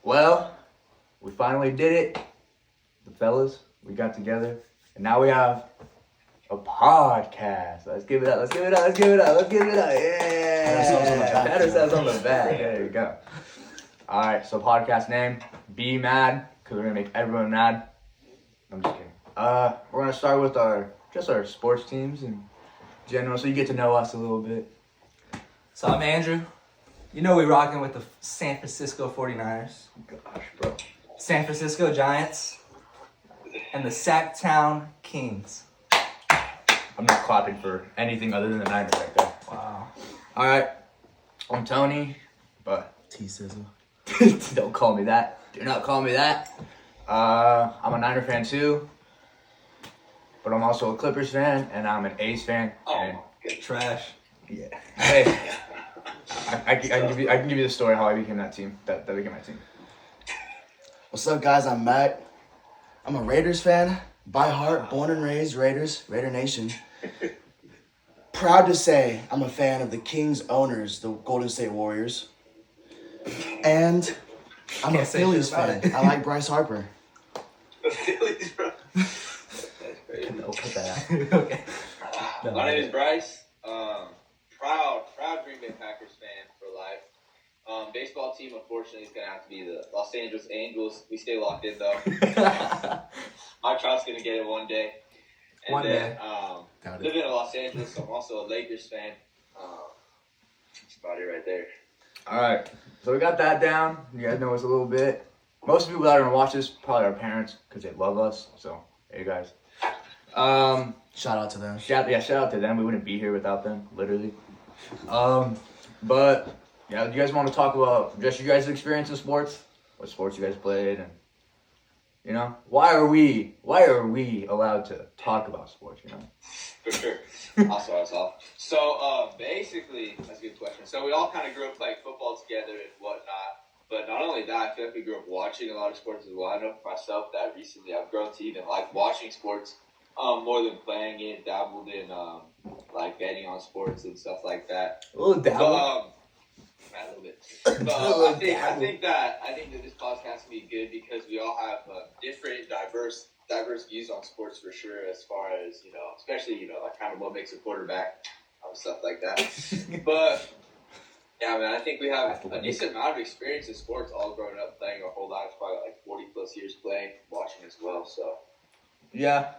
Well, we finally did it. The fellas, we got together. And now we have a podcast. Let's give it up. Yeah. Pat ourselves on the back. There you go. All right, so podcast name, BMAD, because we're going to make everyone mad. I'm just kidding. We're going to start with our sports teams in general, so you get to know us a little bit. So I'm Andrew. You know we rocking with the San Francisco 49ers. Gosh, bro. San Francisco Giants. And the Sacktown Kings. I'm not clapping for anything other than the Niners right there. Wow. All right. I'm Tony, but T-Sizzle. don't call me that. Do not call me that. I'm a Niner fan too, but I'm also a Clippers fan, and I'm an A's fan. And Trash. yeah. Hey, I can give you the story how I became that team. That became my team. What's up, guys? I'm Matt. I'm a Raiders fan by heart, born and raised Raiders, Raider Nation. Proud to say I'm a fan of the Kings owners, the Golden State Warriors. And I'm a Phillies fan. I like Bryce Harper. The Phillies, bro. No, cut that out. Okay. My name is Bryce. Proud Green Bay Packers fan for life. Baseball team, unfortunately, is going to have to be the Los Angeles Angels. We stay locked in, though. My child's going to get it one day. And One then, day. living in Los Angeles, so I'm also a Lakers fan. That's about it right there. All right. So we got that down. You guys know us a little bit. Most of the people that are gonna watch this probably our parents because they love us. So hey guys. Shout out to them. Shout out to them. We wouldn't be here without them, literally. But yeah, do you guys want to talk about just you guys' experience in sports? What sports you guys played, and you know, why are we allowed to talk about sports? You know. For sure. I'll start us off. So, basically, that's a good question. So, we all kind of grew up playing football together and whatnot. But not only that, I feel like we grew up watching a lot of sports as well. I know for myself that recently I've grown to even like watching sports more than playing it, dabbled in like betting on sports and stuff like that. A little dabble. A little bit. But I think that this podcast can be good because we all have different, diverse views on sports for sure, as far as, you know, especially, you know, like kind of what makes a quarterback, stuff like that. But yeah, man, I think we have a decent amount of experience in sports, all growing up playing our whole lives, probably like 40 plus years playing, watching as well. So Yeah,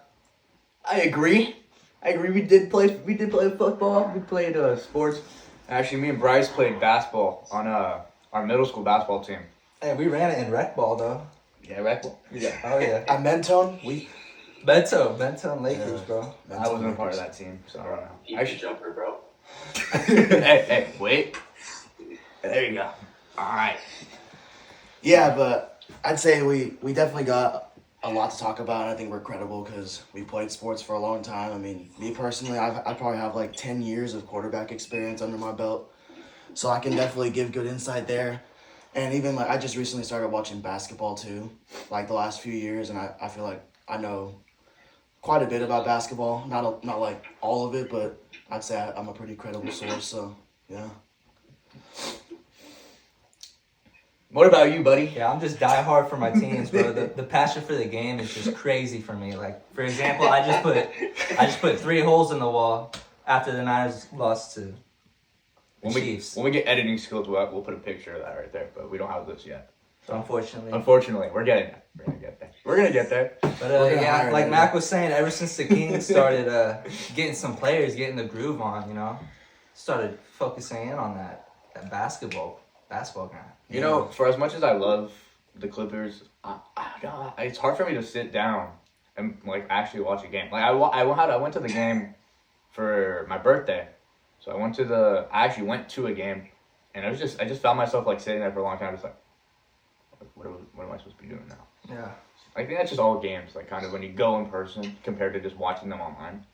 I agree. We did play football. We played sports. Actually, me and Bryce played basketball on our middle school basketball team. Hey, we ran it in rec ball, though. Yeah, rec ball. Yeah. Oh, yeah. At Mentone, Bento Lakers, bro. I wasn't a part of that team, so I don't know. I should jumper, bro. hey, wait. There you go. All right. Yeah, but I'd say we definitely got a lot to talk about. And I think we're credible because we played sports for a long time. I mean, me personally, I probably have like 10 years of quarterback experience under my belt. So I can definitely give good insight there. And even like I just recently started watching basketball too, like the last few years. And I feel like I know quite a bit about basketball. Not like all of it, but I'd say I'm a pretty credible source. So, yeah. What about you, buddy? Yeah, I'm just die hard for my teams, bro. The passion for the game is just crazy for me. Like, for example, I just put 3 holes in the wall after the Niners lost to the Chiefs. When we get editing skills, we'll put a picture of that right there, but we don't have this yet. So unfortunately, we're getting there. We're gonna get there. But yeah, like Mac was saying, ever since the Kings started getting some players, getting the groove on, you know, started focusing in on that basketball guy. You know, for as much as I love the Clippers, it's hard for me to sit down and like actually watch a game. Like I went to the game for my birthday, so I actually went to a game, and I just found myself like sitting there for a long time, just like, what am I supposed to be doing now? Yeah. I think that's just all games, like kind of when you go in person compared to just watching them online.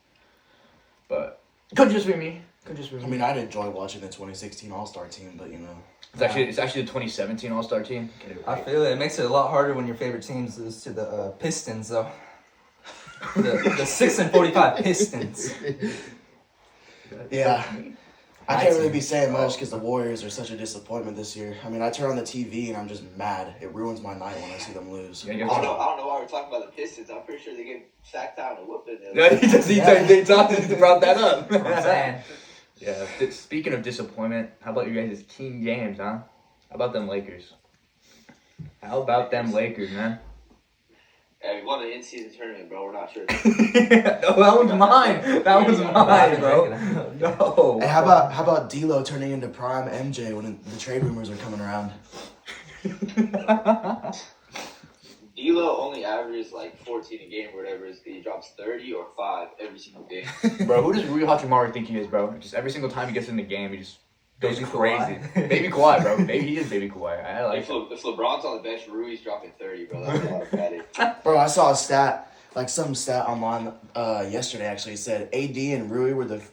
But it could just be me. I mean, I'd enjoy watching the 2016 All-Star team, but you know. It's actually the 2017 All-Star team. I feel it. It makes it a lot harder when your favorite teams lose to the Pistons, though. the 6-45 Pistons. Yeah. I can't really be saying much because the Warriors are such a disappointment this year. I mean, I turn on the TV and I'm just mad. It ruins my night when I see them lose. Yeah, I don't know why we're talking about the Pistons. I'm pretty sure they gave Sack Town a whooping. Yeah, he brought that up. I'm saying. Yeah. Speaking of disappointment, how about you guys' king games, huh? How about them Lakers? How about them Lakers, man? Hey, we won the in-season tournament, bro. We're not sure. No, that was mine. That was mine, bro. No. Hey, how about D'Lo turning into prime MJ when the trade rumors are coming around? D'Lo only averages like 14 a game or whatever. He drops 30 or 5 every single game. Bro, who does Rui Hachimura think he is, bro? Just every single time he gets in the game, he just goes Baby crazy. Kawhi. Baby Kawhi, bro. Baby, he is Baby Kawhi. I like it. If LeBron's on the bench, Rui's dropping 30, bro. That's automatic. Bro, I saw a stat, like some stat online yesterday actually. It said AD and Rui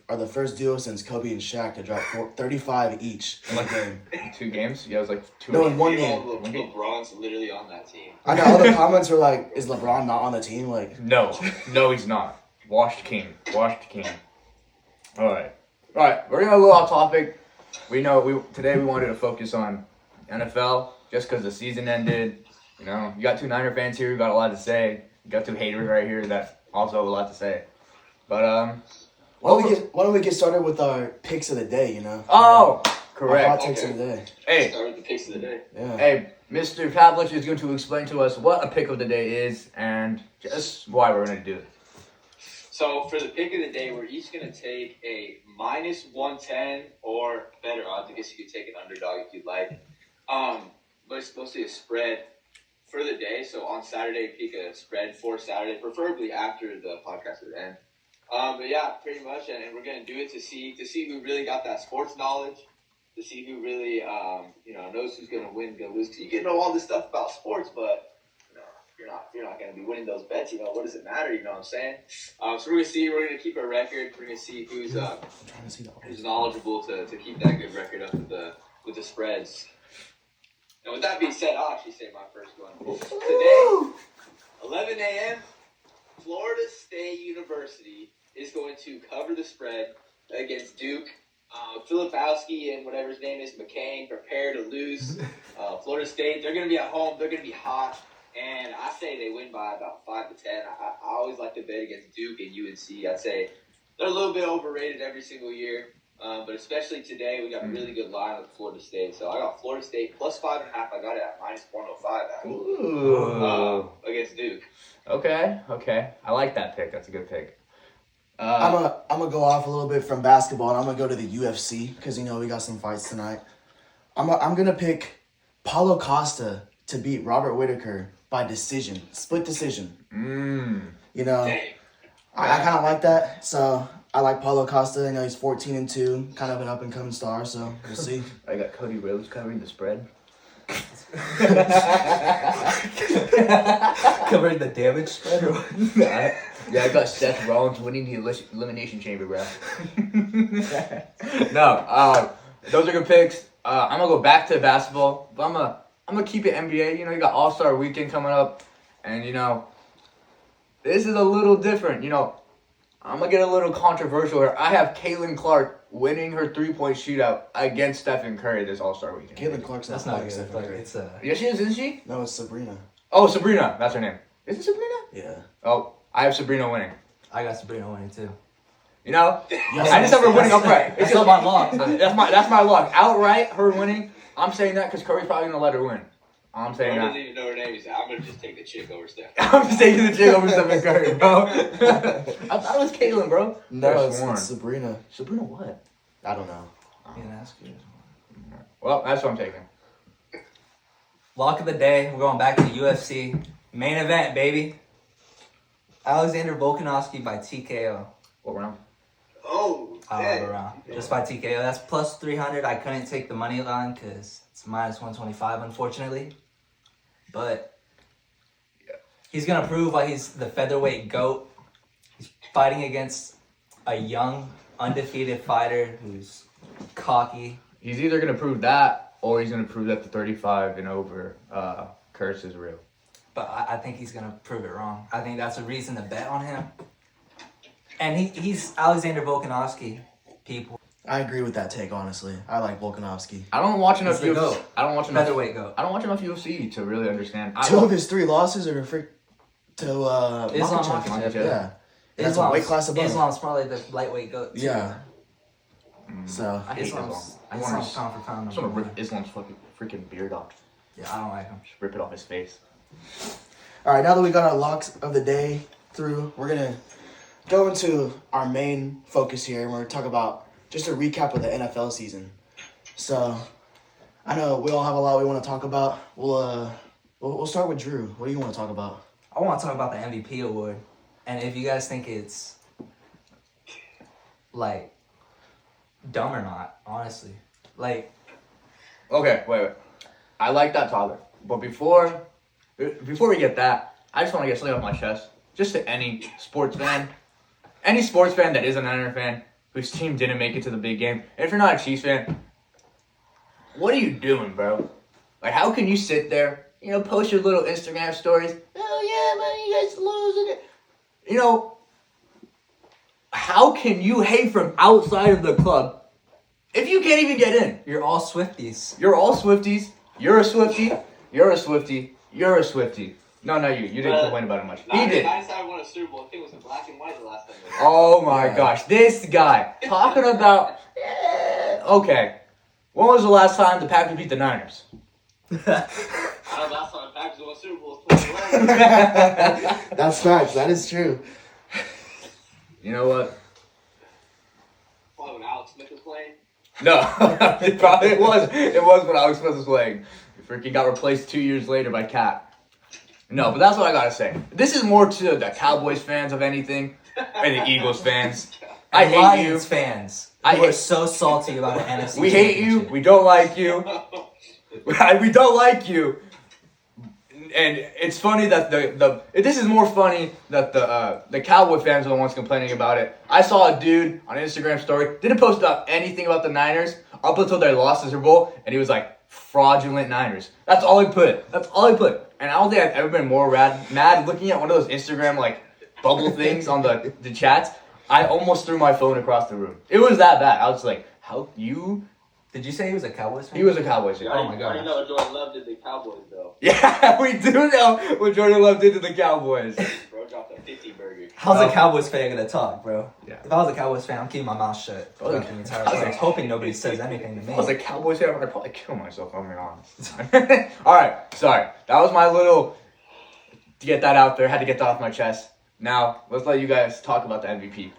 are the first duo since Kobe and Shaq to drop 35 each in a game. 2 games? Yeah, it was like 2 No, games. in one game. LeBron's literally on that team. I know all the comments were like, "Is LeBron not on the team?" Like, No, he's not. Washed king. All right. We're gonna go a little off topic. Today we wanted to focus on NFL just because the season ended. You know, you got 2 Niner fans here who got a lot to say. You got 2 haters right here that also have a lot to say. But why don't we get started with our picks of the day? You know. Oh, Our correct. hot takes of the day. Hey, Start with the picks of the day. Yeah. hey, Mr. Pavlich is going to explain to us what a pick of the day is and just why we're gonna do it. So for the pick of the day, we're each going to take a minus 110 or better odds. I guess you could take an underdog if you'd like. But it's mostly a spread for the day. So on Saturday, pick a spread for Saturday, preferably after the podcast would end. But yeah, pretty much, and we're going to do it to see who really got that sports knowledge, to see who really knows who's going to win, going to lose. 'Cause you can know all this stuff about sports, but you're not going to be winning those bets. What does it matter? You know what I'm saying? So we're going to keep a record. We're going to see who's knowledgeable to keep that good record up with the spreads. And with that being said, I'll actually say my first one. Today, 11 a.m., Florida State University is going to cover the spread against Duke. Filipowski and whatever his name is, McCain, prepare to lose. Florida State, they're going to be at home. They're going to be hot. And I say they win by about 5 to 10. I always like to bet against Duke and UNC. I'd say they're a little bit overrated every single year. But especially today, we got a really good line with Florida State. So I got Florida State plus 5.5. I got it at minus 105 Ooh. Against Duke. Okay. I like that pick. That's a good pick. I'm gonna go off a little bit from basketball, and I'm gonna go to the UFC because we got some fights tonight. I'm gonna pick Paulo Costa to beat Robert Whittaker by decision, split decision. Dang. I kind of like that. So I like Paulo Costa. He's 14-2, kind of an up and coming star. So we'll see. I got Cody Rhodes covering the spread. Covering the damage spread or what? Yeah, I got Seth Rollins winning the Elimination Chamber, bro. No, those are good picks. I'm gonna go back to basketball, but I'm gonna keep it NBA. You got All-Star Weekend coming up, and this is a little different. I'm gonna get a little controversial here. I have Caitlin Clark winning her 3-point shootout against Stephen Curry this All-Star Weekend. Caitlin Clark's That's not not like good. Stephen Like, Curry. it's a. Yeah, she is, isn't she? No, it's Sabrina. Oh, Sabrina. That's her name. Is it Sabrina? Yeah. Oh, I have Sabrina winning. I got Sabrina winning too. I just have her winning upright. It's not my luck. That's my luck. Outright, her winning. I'm saying that because Curry's probably gonna let her win. I'm saying I that. doesn't even know her name. He's like, I'm going to just take the chick over Steph. I'm just taking the chick over Stephen Curry, bro. I thought it was Caitlin, bro. No, it's Sabrina. Sabrina what? I don't know. You can ask you. Well, that's what I'm taking. Lock of the day. We're going back to the UFC. Main event, baby. Alexander Volkanovski by TKO. What round? Oh, dang. Around. Just by TKO. That's plus 300. I couldn't take the money line because it's minus 125, unfortunately. But he's going to prove why he's the featherweight GOAT. He's fighting against a young, undefeated fighter who's cocky. He's either gonna prove that, or he's gonna prove that the 35 and over curse is real. But I think he's going to prove it wrong. I think that's a reason to bet on him. And he's Alexander Volkanovski, people. I agree with that take, honestly. I like Volkanovski. I don't watch enough He's the UFC. GOAT. I don't watch enough. Featherweight goat. I don't watch enough UFC to really understand. Two of his 3 losses are to Islam Makhachev. Makhachev. Yeah. That's a weight class above. Islam's probably the lightweight goat. Too. Yeah. So, I hate Islam. Islam's I pound want for pound. to rip Islam's freaking beard off. Yeah, I don't like him. Just rip it off his face. all right, now that we got our locks of the day through, we're going to go into our main focus here, and we're going to talk about just a recap of the NFL season. So, I know we all have a lot we want to talk about. We'll start with Drew. What do you want to talk about? I want to talk about the MVP award, and if you guys think it's like dumb or not, honestly, like. Okay, wait. I like that topic, but before we get that, I just want to get something off my chest. Just to any sports fan that is a Niner fan whose team didn't make it to the big game. And if you're not a Chiefs fan, what are you doing, bro? Like, how can you sit there, post your little Instagram stories? Oh yeah, man, you guys losing it. How can you hate from outside of the club if you can't even get in? You're all Swifties. You're all Swifties. You're a Swiftie. You're a Swiftie. You're a Swiftie. No, not you. You didn't complain about it much. He did. Last time I won a Super Bowl, I think it was in black and white the last time. Oh my gosh, this guy talking about. Okay, when was the last time the Packers beat the Niners? I don't know, last time the Packers won a Super Bowl was 2011. That's facts. That is true. You know what? Probably when Alex Smith was playing. No, it probably was. It was when Alex Smith was playing. He freaking got replaced 2 years later by Cap. No, but that's what I gotta say. This is more to the Cowboys fans of anything, and the Eagles fans. I hate Lions you. fans. I We're hate- so salty about an NFC. We hate you. championship. We don't like you. We don't like you. And it's funny that this is more funny that the Cowboy fans are the ones complaining about it. I saw a dude on an Instagram story, didn't post up anything about the Niners up until they lost the Super Bowl, and he was like, fraudulent Niners. That's all he put. And I don't think I've ever been more mad looking at one of those Instagram like bubble things on the chats. I almost threw my phone across the room. It was that bad. I was like, how you... Did you say he was a Cowboys fan? He was a Cowboys fan. Oh my god. I know Jordan Love did the Cowboys though. Yeah, we do know what Jordan Love did to the Cowboys. Bro dropped a 50 burger. How's a Cowboys fan gonna talk, bro? Yeah. If I was a Cowboys fan, I'm keeping my mouth shut. Okay. throughout the entire time. I was hoping nobody says anything to If me. I was a Cowboys fan, I'd probably kill myself, I'm being honest. Alright, sorry. That was my little... To get that out there, had to get that off my chest. Now, let's let you guys talk about the MVP.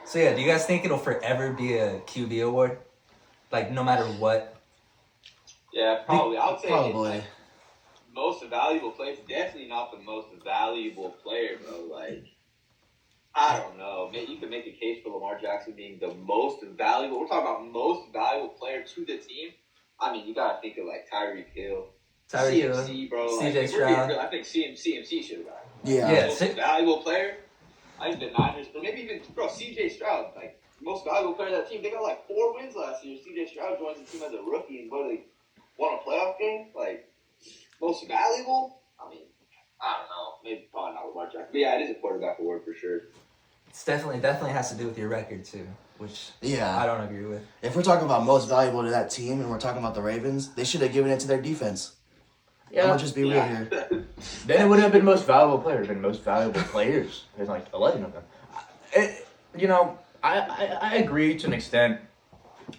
So yeah, do you guys think it'll forever be a QB award? Like no matter what? Yeah, probably. I would say Probably. Like, most valuable player. Definitely not the most valuable player, bro. Like, I don't know. You can make a case for Lamar Jackson being the most valuable. We're talking about most valuable player to the team. I mean, you gotta think of like Tyreek Hill, CMC, bro. CJ Like, Stroud. I think CMC should have got it. Yeah. Most valuable player. I think the Niners, but maybe even CJ Stroud, like most valuable player of that team. They got like 4 wins last year. CJ Stroud joins the team as a rookie and literally won a playoff game. Like most valuable. I mean, I don't know. Maybe probably not Lamar Jackson. But yeah, it is a quarterback award for sure. It's definitely has to do with your record too, which Yeah. I don't agree with. If we're talking about most valuable to that team and we're talking about the Ravens, they should have given it to their defense. I'm Yeah. gonna just be real here. Then it wouldn't have been most valuable player. It would have been most valuable players. There's like 11 of them. I agree to an extent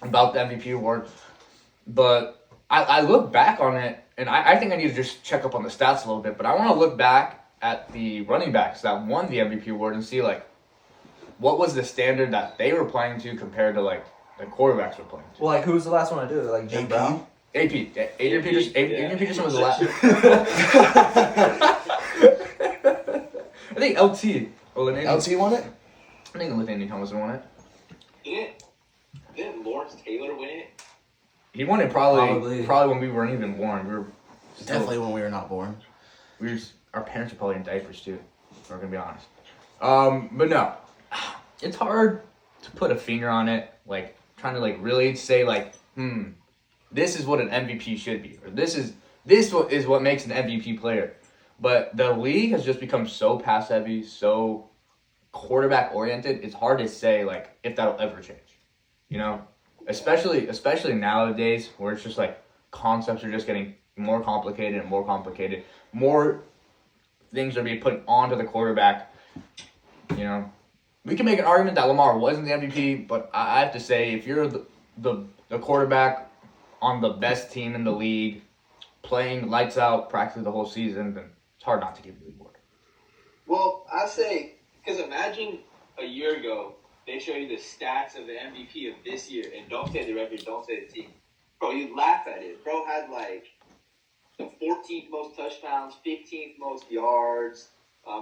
about the MVP award, but I look back on it, and I think I need to just check up on the stats a little bit, but I want to look back at the running backs that won the MVP award and see, like, what was the standard that they were playing to compared to, like, the quarterbacks were playing to. Well, like who was the last one to do it? Like Jim AP? Brown? Adrian Peterson was the last. I think LT. LT won it? I think Nathaniel Thomas won it. Didn't Lawrence Taylor win it? He won it probably when we weren't even born. We were still, Definitely when we were not born. our parents were probably in diapers too. If we're gonna be honest. But no, it's hard to put a finger on it. Like trying to like really say like, this is what an MVP should be, or this is what makes an MVP player. But the league has just become so pass heavy, so quarterback oriented. It's hard to say like if that'll ever change. You know, especially nowadays where it's just like concepts are just getting more complicated and more complicated. More things are being put onto the quarterback. You know, we can make an argument that Lamar wasn't the MVP, but I have to say, if you're the quarterback on the best team in the league, playing lights out practically the whole season, then it's hard not to give you the award. Well, I say, because imagine a year ago, they show you the stats of the MVP of this year, and don't say the record, don't say the team. Bro, you'd laugh at it. Bro had like the 14th most touchdowns, 15th most yards.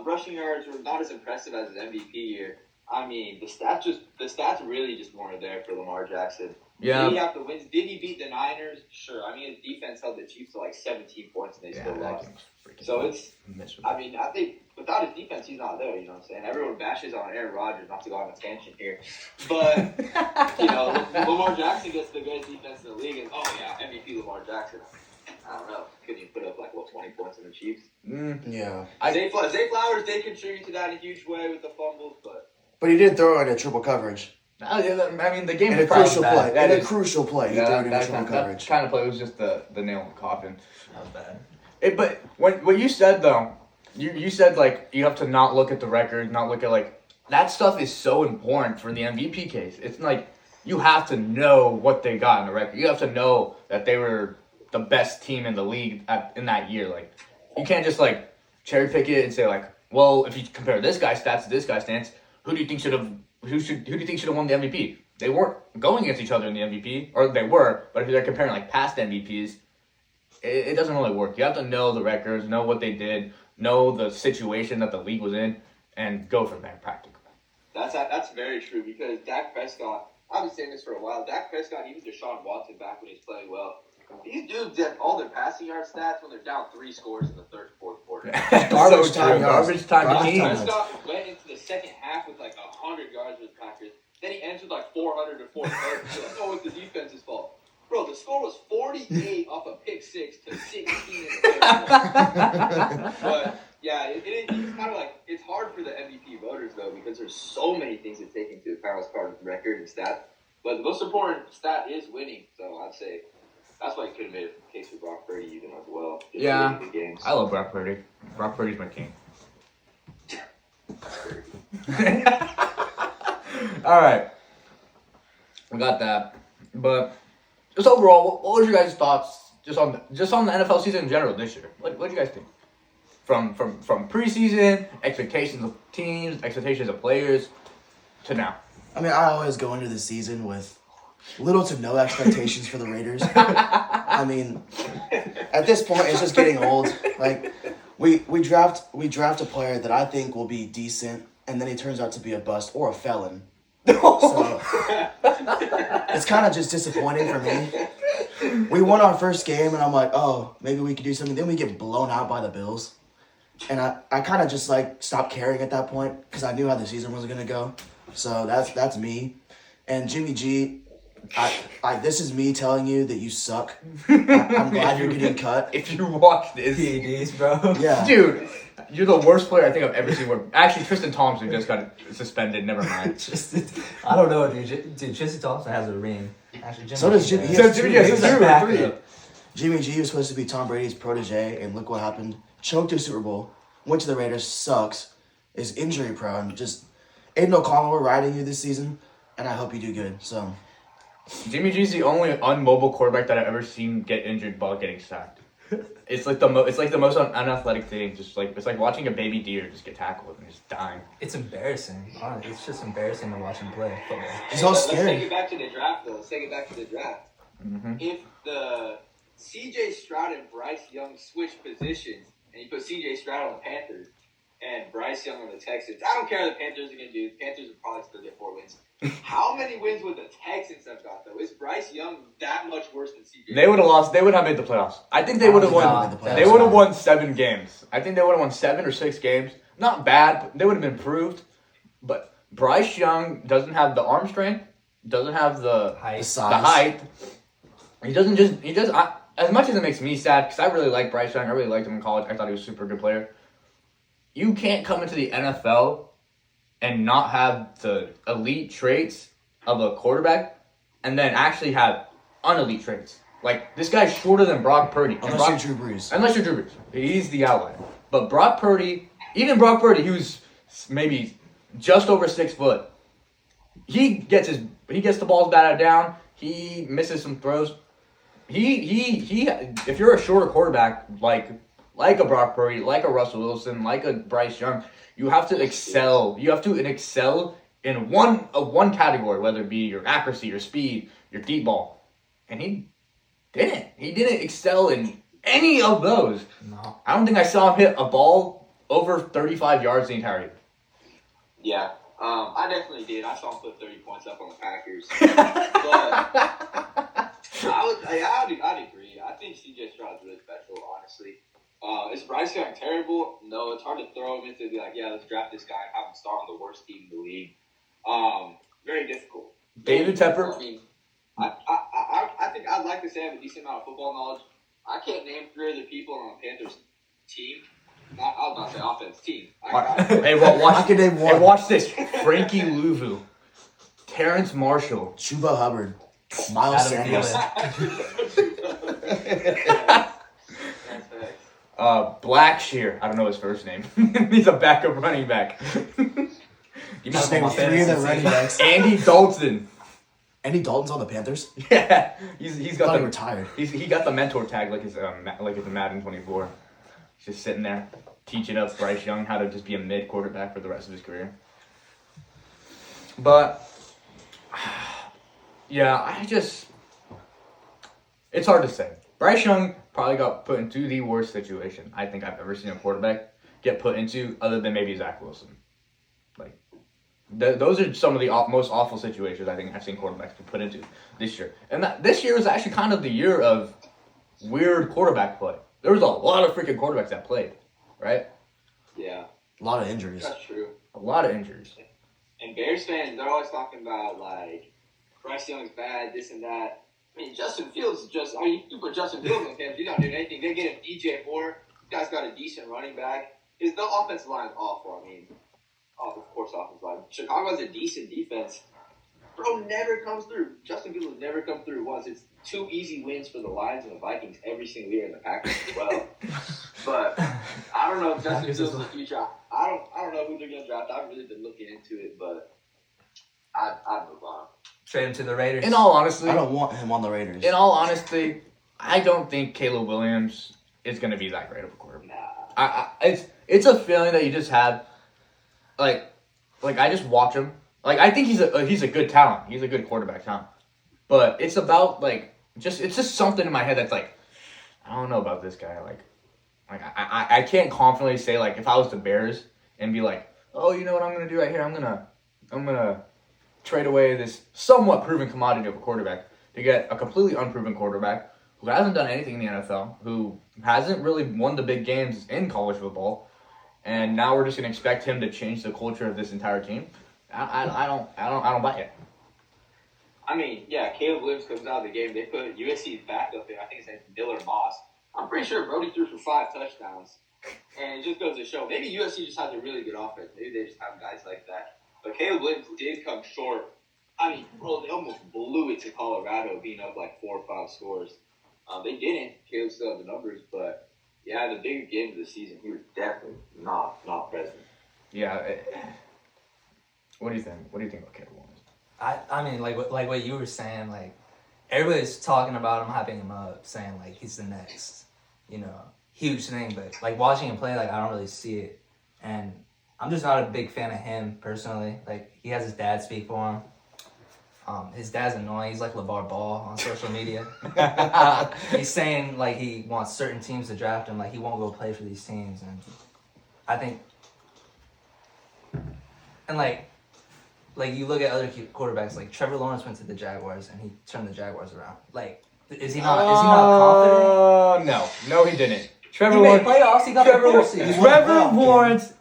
Rushing yards were not as impressive as his MVP year. I mean, the stats really just weren't there for Lamar Jackson. Yeah. Did he have the wins? Did he beat the Niners? Sure. I mean, his defense held the Chiefs to like 17 points, and they still lost. So it's, I mean, I think without his defense, he's not there. You know what I'm saying? Everyone bashes on Aaron Rodgers, not to go on a tangent here, but you know, Lamar Jackson gets the greatest defense in the league, and oh yeah, MVP Lamar Jackson. I don't know. Couldn't you put up like 20 points in the Chiefs? Yeah. Zay Flowers did contribute to that in a huge way with the fumbles, but he did throw in a triple coverage. I mean, the game In a was probably crucial bad. play. In a crucial play, he threw it in a triple that coverage. kind of play was just the nail in the coffin. That was bad. But what you said though, you said like you have to not look at the record, not look at like that stuff is so important for the MVP case. It's like you have to know what they got in the record. You have to know that they were the best team in the league in that year. Like you can't just like cherry pick it and say like, well, if you compare this guy's stats to this guy's stats, who do you think should have won the MVP? They weren't going against each other in the MVP, or they were, but if you're comparing like past MVPs, it doesn't really work. You have to know the records, know what they did, know the situation that the league was in, and go from there practically. that's very true because Dak Prescott, I've been saying this for a while, Dak Prescott, he was Deshaun Watson back when he was playing well. These dudes get all their passing yard stats when they're down 3 scores in the third, fourth quarter. Garbage time teams. Prescott went into the second half with like 100 yards with Packers. Then he ends with like 400 to 430. So that's always the defense's fault. Bro, the score was 48 off a pick 6 to 16 in the third quarter. But yeah, it's kind of like, it's hard for the MVP voters though because there's so many things to take into account as far as record and stats. But the most important stat is winning. So I'd say that's why you could have made a case for Brock Purdy even as well. Just Yeah, winning the games. I love Brock Purdy. Brock Purdy's my king. All right, we got that. But just overall, what was your guys' thoughts just on the NFL season in general this year? What do you guys think? From preseason, expectations of teams, expectations of players, to now. I mean, I always go into the season with little to no expectations for the Raiders. I mean, at this point, it's just getting old. Like, we draft a player that I think will be decent, and then he turns out to be a bust or a felon. So it's kind of just disappointing for me. We won our first game, and I'm like, oh, maybe we could do something. Then we get blown out by the Bills, and I kind of just like stopped caring at that point because I knew how the season was gonna go. So that's me, and Jimmy G. This is me telling you that you suck. I'm glad you're getting cut. If you watch this, PEDs, bro. Yeah. dude, you're the worst player I think I've ever seen. Actually, Tristan Thompson just got suspended. Never mind. I don't know, dude. Tristan Thompson has a ring. Actually, Jimmy So does G Jimmy. does. He has Jimmy two G has rings. two or Back three. up. Jimmy G was supposed to be Tom Brady's protege, and look what happened. Choked a Super Bowl. Went to the Raiders. Sucks. Is injury prone. Just Aiden O'Connell, we're riding you this season, and I hope you do good. So. Jimmy G's the only unmobile quarterback that I've ever seen get injured while getting sacked. It's like the most unathletic thing. Just like it's like watching a baby deer just get tackled and just dying. It's embarrassing. Honestly, it's just embarrassing to watch him play football. He's all Let's scared. take it back to the draft, though. Let's take it back to the draft. Mm-hmm. If the C.J. Stroud and Bryce Young switch positions, and you put C.J. Stroud on the Panthers and Bryce Young on the Texans, I don't care what the Panthers are going to do. The Panthers would probably still get 4 wins. How many wins would the Texans have got, though? Is Bryce Young that much worse than C.J.? They would have lost. They would have made the playoffs. I think they would have won. They would have won 7 games. I think they would have won 7 or 6 games. Not bad. But they would have improved. But Bryce Young doesn't have the arm strength. Doesn't have the Size. height. He doesn't just. He does. As much as it makes me sad, because I really like Bryce Young. I really liked him in college. I thought he was a super good player. You can't come into the NFL and not have the elite traits of a quarterback and then actually have unelite traits. Like, this guy's shorter than Brock Purdy. Unless you're Drew Brees. Unless you're Drew Brees. He's the outlier. But Brock Purdy, even Brock Purdy, he was maybe just over 6 foot. He gets the balls batted down. He misses some throws. He if you're a shorter quarterback like a Brock Purdy, like a Russell Wilson, like a Bryce Young, you have to excel. You have to excel in one category, whether it be your accuracy, your speed, your deep ball. And he didn't. He didn't excel in any of those. No. I don't think I saw him hit a ball over 35 yards the entire year. Yeah, I definitely did. I saw him put 30 points up on the Packers. But I'd agree. I think CJ Stroud's really special, honestly. Is Bryce Young terrible? No, it's hard to throw him into let's draft this guy and have him start on the worst team in the league. Very difficult. David Tepper. I mean, I think I'd like to say I have a decent amount of football knowledge. I can't name 3 other people on the Panthers team. I'll not say offense team. Hey, watch this. Frankie Louvu, Terrence Marshall, Chuba Hubbard, Miles Sanders. Blackshear. I don't know his first name. He's a backup running back. You Just name 3 of the running backs. Andy Dalton. Andy Dalton's on the Panthers? Yeah, he's got he retired. He got the mentor tag like his Madden 24. He's just sitting there teaching up Bryce Young how to just be a mid quarterback for the rest of his career. But yeah, it's hard to say. Bryce Young probably got put into the worst situation I think I've ever seen a quarterback get put into, other than maybe Zach Wilson. Like, those are some of the most awful situations I think I've seen quarterbacks be put into this year. And this year was actually kind of the year of weird quarterback play. There was a lot of freaking quarterbacks that played, right? Yeah. A lot of injuries. That's true. A lot of injuries. And Bears fans, they're always talking about, Bryce Young's bad, this and that. I mean, Justin Fields you put Justin Fields on campus, he's not doing anything. They get him DJ Moore. This guy's got a decent running back. The offensive line is awful. I mean, of course, offensive line. Chicago has a decent defense. Bro never comes through. Justin Fields never come through once. It's 2 easy wins for the Lions and the Vikings every single year, in the Packers as well. But I don't know if Justin Fields is the future. I don't know who they're going to draft. I've really been looking into it, but I'd move on. Trade him to the Raiders. In all honesty, I don't want him on the Raiders. In all honesty, I don't think Caleb Williams is going to be that great of a quarterback. Nah. It's a feeling that you just have. Like I just watch him. Like, I think he's a good talent. He's a good quarterback talent. But it's about it's just something in my head that's like, I don't know about this guy. I can't confidently say, if I was the Bears and be like, oh, you know what I'm gonna do right here? I'm gonna trade away this somewhat proven commodity of a quarterback to get a completely unproven quarterback who hasn't done anything in the NFL, who hasn't really won the big games in college football, and now we're just gonna expect him to change the culture of this entire team. I don't buy it. I mean, yeah, Caleb Williams comes out of the game. They put USC's backup in. I think his name's Dillard Moss. I'm pretty sure Brody threw for 5 touchdowns. And it just goes to show, maybe USC just has a really good offense. Maybe they just have guys like that. But Caleb Williams did come short. I mean, bro, they almost blew it to Colorado, being up 4 or 5 scores. They didn't. Caleb still had the numbers, but yeah, the bigger games of the season, he was definitely not present. Yeah. What do you think? What do you think about Caleb Williams? I mean, like what you were saying, everybody's talking about him, hyping him up, saying he's the next, huge thing. But watching him play, I don't really see it, and I'm just not a big fan of him personally. He has his dad speak for him. His dad's annoying. He's like LeVar Ball on social media. He's saying he wants certain teams to draft him. He won't go play for these teams, and I think, and you look at other quarterbacks, Trevor Lawrence went to the Jaguars and he turned the Jaguars around. Is he not confident? No, he didn't. He made playoffs. He got the postseason. Trevor Lawrence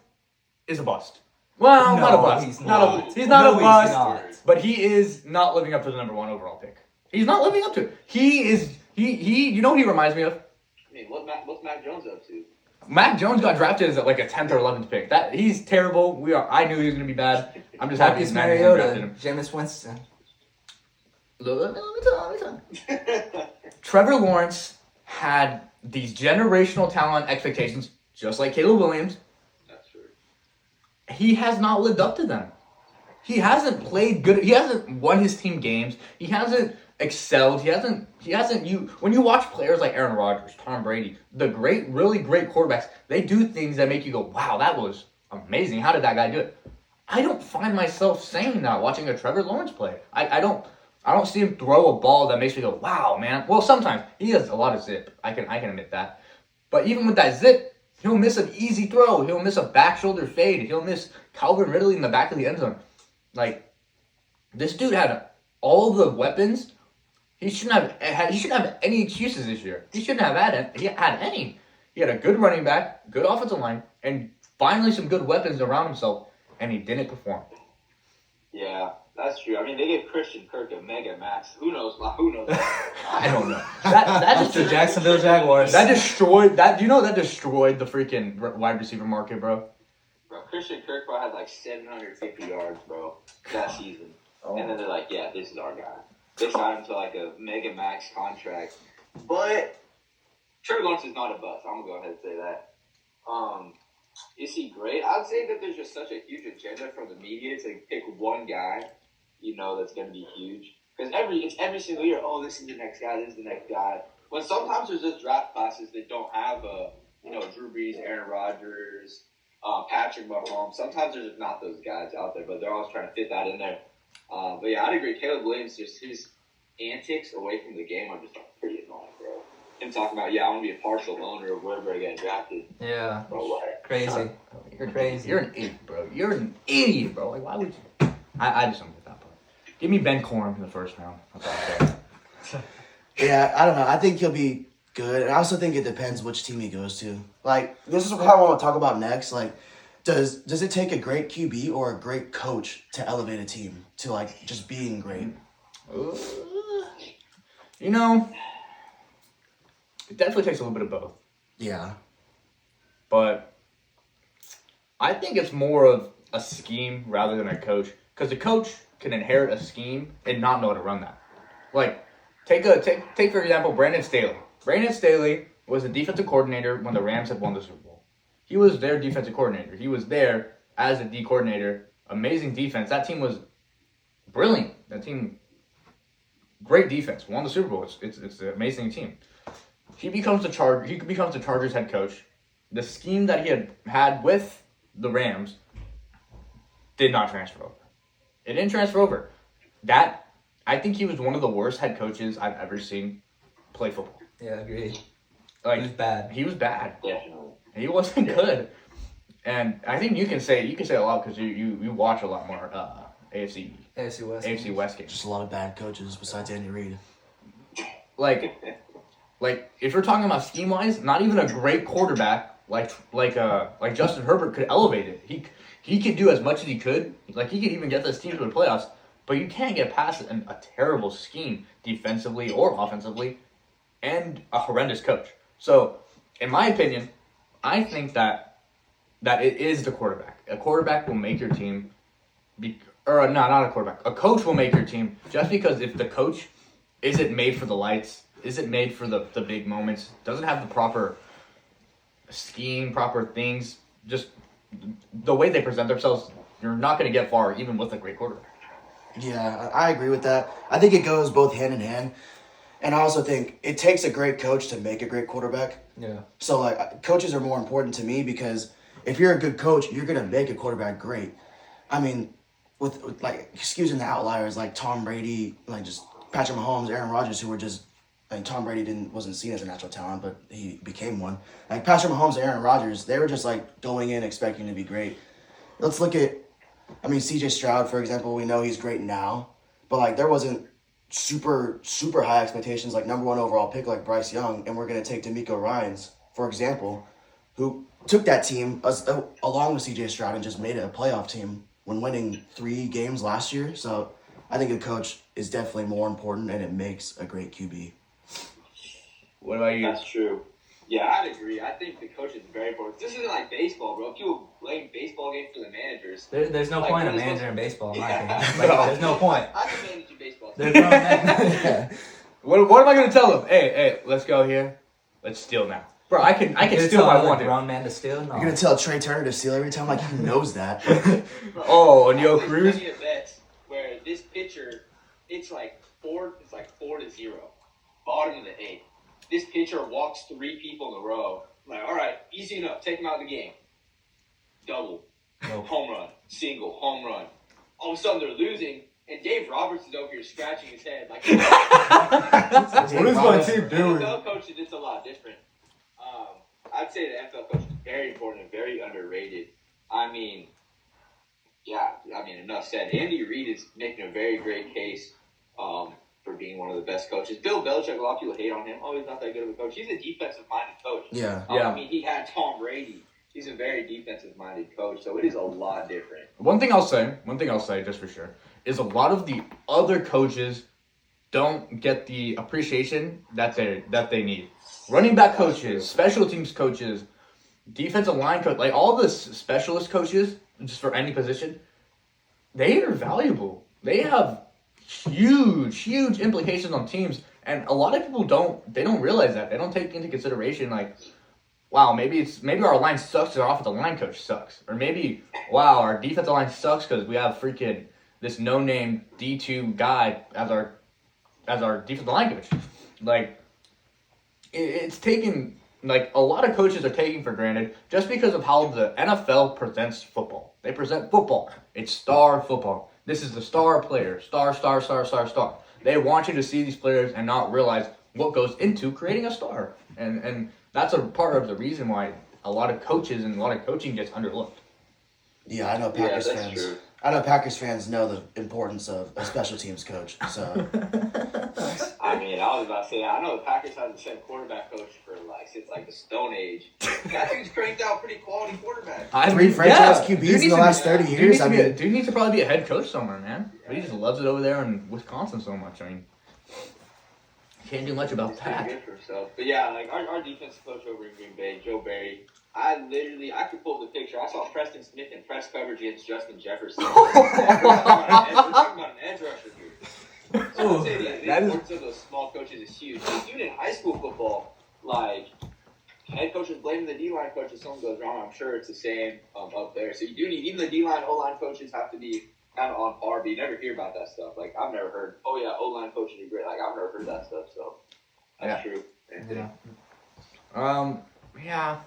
is a bust. Well, not a bust. He's not a bust. But he is not living up to the number 1 overall pick. He's not living up to it. He you know what he reminds me of? I mean, what's Mac Jones up to? Mac Jones got drafted as a 10th or 11th pick. He's terrible. I knew he was going to be bad. I'm just happy Marcus Mac Jones drafted Mariota, him. Jameis Winston. Let me tell you. Trevor Lawrence had these generational talent expectations, just like Caleb Williams. That's true. He has not lived up to them. He hasn't played good. He hasn't won his team games. He hasn't excelled. He hasn't. When you watch players like Aaron Rodgers, Tom Brady, the really great quarterbacks, they do things that make you go, "Wow, that was amazing. How did that guy do it?" I don't find myself saying that watching a Trevor Lawrence play. I don't see him throw a ball that makes me go, "Wow, man." Well, sometimes he has a lot of zip. I can admit that. But even with that zip, he'll miss an easy throw. He'll miss a back shoulder fade. He'll miss Calvin Ridley in the back of the end zone. Like, this dude had all the weapons. He shouldn't have any excuses this year. He shouldn't have had any. He had a good running back, good offensive line, and finally some good weapons around himself, and he didn't perform. Yeah, that's true. I mean, they gave Christian Kirk a mega max. Who knows? I don't know. That just The Jacksonville Jaguars. that destroyed that. You know that destroyed the freaking wide receiver market, bro. Bro, Christian Kirk had like 750 yards, bro, that season. Oh. And then they're like, yeah, this is our guy. They signed him to like a mega max contract. But Trevor Lawrence is not a bust. I'm going to go ahead and say that. Is he great? I'd say that there's just such a huge agenda from the media to pick one guy, that's going to be huge. Because it's every single year, oh, this is the next guy, this is the next guy. When sometimes there's just draft classes that don't have, Drew Brees, Aaron Rodgers, Patrick Mahomes. Sometimes there's just not those guys out there, but they're always trying to fit that in there. But yeah, I'd agree. Caleb Williams, just his antics away from the game are just pretty annoying, bro. Him talking about, I want to be a partial owner of wherever I get drafted. Yeah. Bro, what? Crazy. You're crazy. You're an idiot, bro. You're an idiot, bro. Like, why would you? I just don't get that part. Give me Ben Corum in the first round. That's all I'm saying. Yeah, I don't know. I think he'll be good, and I also think it depends which team he goes to. Like, this is what I want to talk about next. Like, does it take a great QB or a great coach to elevate a team to like just being great? It definitely takes a little bit of both. Yeah. But I think it's more of a scheme rather than a coach. Because the coach can inherit a scheme and not know how to run that. Like, take for example, Brandon Staley. Brandon Staley was the defensive coordinator when the Rams had won the Super Bowl. He was their defensive coordinator. He was there as a D coordinator. Amazing defense. That team was brilliant. That team, great defense. Won the Super Bowl. It's an amazing team. He becomes the Chargers head coach. The scheme that he had with the Rams did not transfer over. It didn't transfer over. I think he was one of the worst head coaches I've ever seen play football. Yeah, agreed. Like, He was bad. He was bad. Definitely. He wasn't good. And I think you can say a lot because you watch a lot more AFC West games. Just a lot of bad coaches besides Andy Reid. Like if you're talking about scheme wise, not even a great quarterback like Justin Herbert could elevate it. He could do as much as he could. Like, he could even get this team to the playoffs. But you can't get past a terrible scheme defensively or offensively and a horrendous coach. So, in my opinion, I think that it is the quarterback. A quarterback will make your team not a quarterback. A coach will make your team just because if the coach isn't made for the lights, isn't made for the big moments, doesn't have the proper scheme, proper things, just the way they present themselves, you're not going to get far even with a great quarterback. Yeah, I agree with that. I think it goes both hand in hand. And I also think it takes a great coach to make a great quarterback. Yeah. So, like, coaches are more important to me because if you're a good coach, you're going to make a quarterback great. I mean, with like, excusing the outliers like Tom Brady, like just Patrick Mahomes, Aaron Rodgers, who were just, like, Tom Brady wasn't seen as a natural talent, but he became one. Like, Patrick Mahomes and Aaron Rodgers, they were just, like, going in expecting to be great. Let's look at, C.J. Stroud, for example. We know he's great now, but, like, there wasn't super, super high expectations, like number 1 overall pick like Bryce Young, and we're going to take D'Amico Ryans, for example, who took that team along with C.J. Stroud and just made it a playoff team when winning 3 games last year. So I think a coach is definitely more important, and it makes a great QB. What about you? That's true. Yeah, I'd agree. I think the coach is very important. This isn't like baseball, bro. People blame baseball games for the managers. There's no point in managing in baseball, in my opinion. No. There's no point. I can manage in baseball. They're grown men. What am I gonna tell them? Hey, let's go here. Let's steal now, bro. I can steal if I want to. Grown man to steal? No. You're gonna tell Trey Turner to steal every time, like he knows that. Oh, and Yo Cruz. Plenty of bets where this pitcher, it's like 4-0, bottom of the 8th. This pitcher walks 3 people in a row. I'm like, all right, easy enough. Take him out of the game. Double, home run, single, home run. All of a sudden they're losing, and Dave Roberts is over here scratching his head like. What is my team doing? NFL coaching, it's a lot different. I'd say the NFL coach is very important and very underrated. I mean, enough said. Andy Reid is making a very great case for being one of the best coaches. Bill Belichick, a lot of people hate on him. Oh, he's not that good of a coach. He's a defensive-minded coach. Yeah. I mean, he had Tom Brady. He's a very defensive-minded coach, so it is a lot different. One thing I'll say just for sure is a lot of the other coaches don't get the appreciation that they need. Running back coaches, special teams coaches, defensive line coach, like all the specialist coaches, just for any position, they are valuable. They have huge implications on teams, and a lot of people don't realize that. They don't take into consideration like, wow, maybe our line sucks because our offensive line coach sucks, or maybe wow, our defensive line sucks because we have freaking this no-name D2 guy as our defensive line coach. Like, it's taken, like, a lot of coaches are taking for granted just because of how the NFL presents football. They present football. It's star football. This is the star player. Star. They want you to see these players and not realize what goes into creating a star. And that's a part of the reason why a lot of coaches and a lot of coaching gets underlooked. Yeah, I know Packers that's fans. true. I know Packers fans know the importance of a special teams coach. So I mean, I was about to say, I know the Packers had the same quarterback coach for since the Stone Age. That dude's cranked out pretty quality quarterbacks. 3 franchise QBs in the last 30 years. Dude needs to probably be a head coach somewhere, man. But he just loves it over there in Wisconsin so much. I mean, can't do much about He's pretty that. good for himself. But yeah, our defensive coach over in Green Bay, Joe Barry, I could pull up the picture. I saw Preston Smith in press coverage against Justin Jefferson. Talking about an edge rusher here. So I would say the importance of those small coaches is huge. Even in high school football, head coaches blaming the D-line coach if something goes wrong. I'm sure it's the same up there. So you do need, even the D-line, O-line coaches have to be kind of on par, but you never hear about that stuff. I've never heard, oh yeah, O-line coaches are great. I've never heard that stuff, so that's true. Yeah.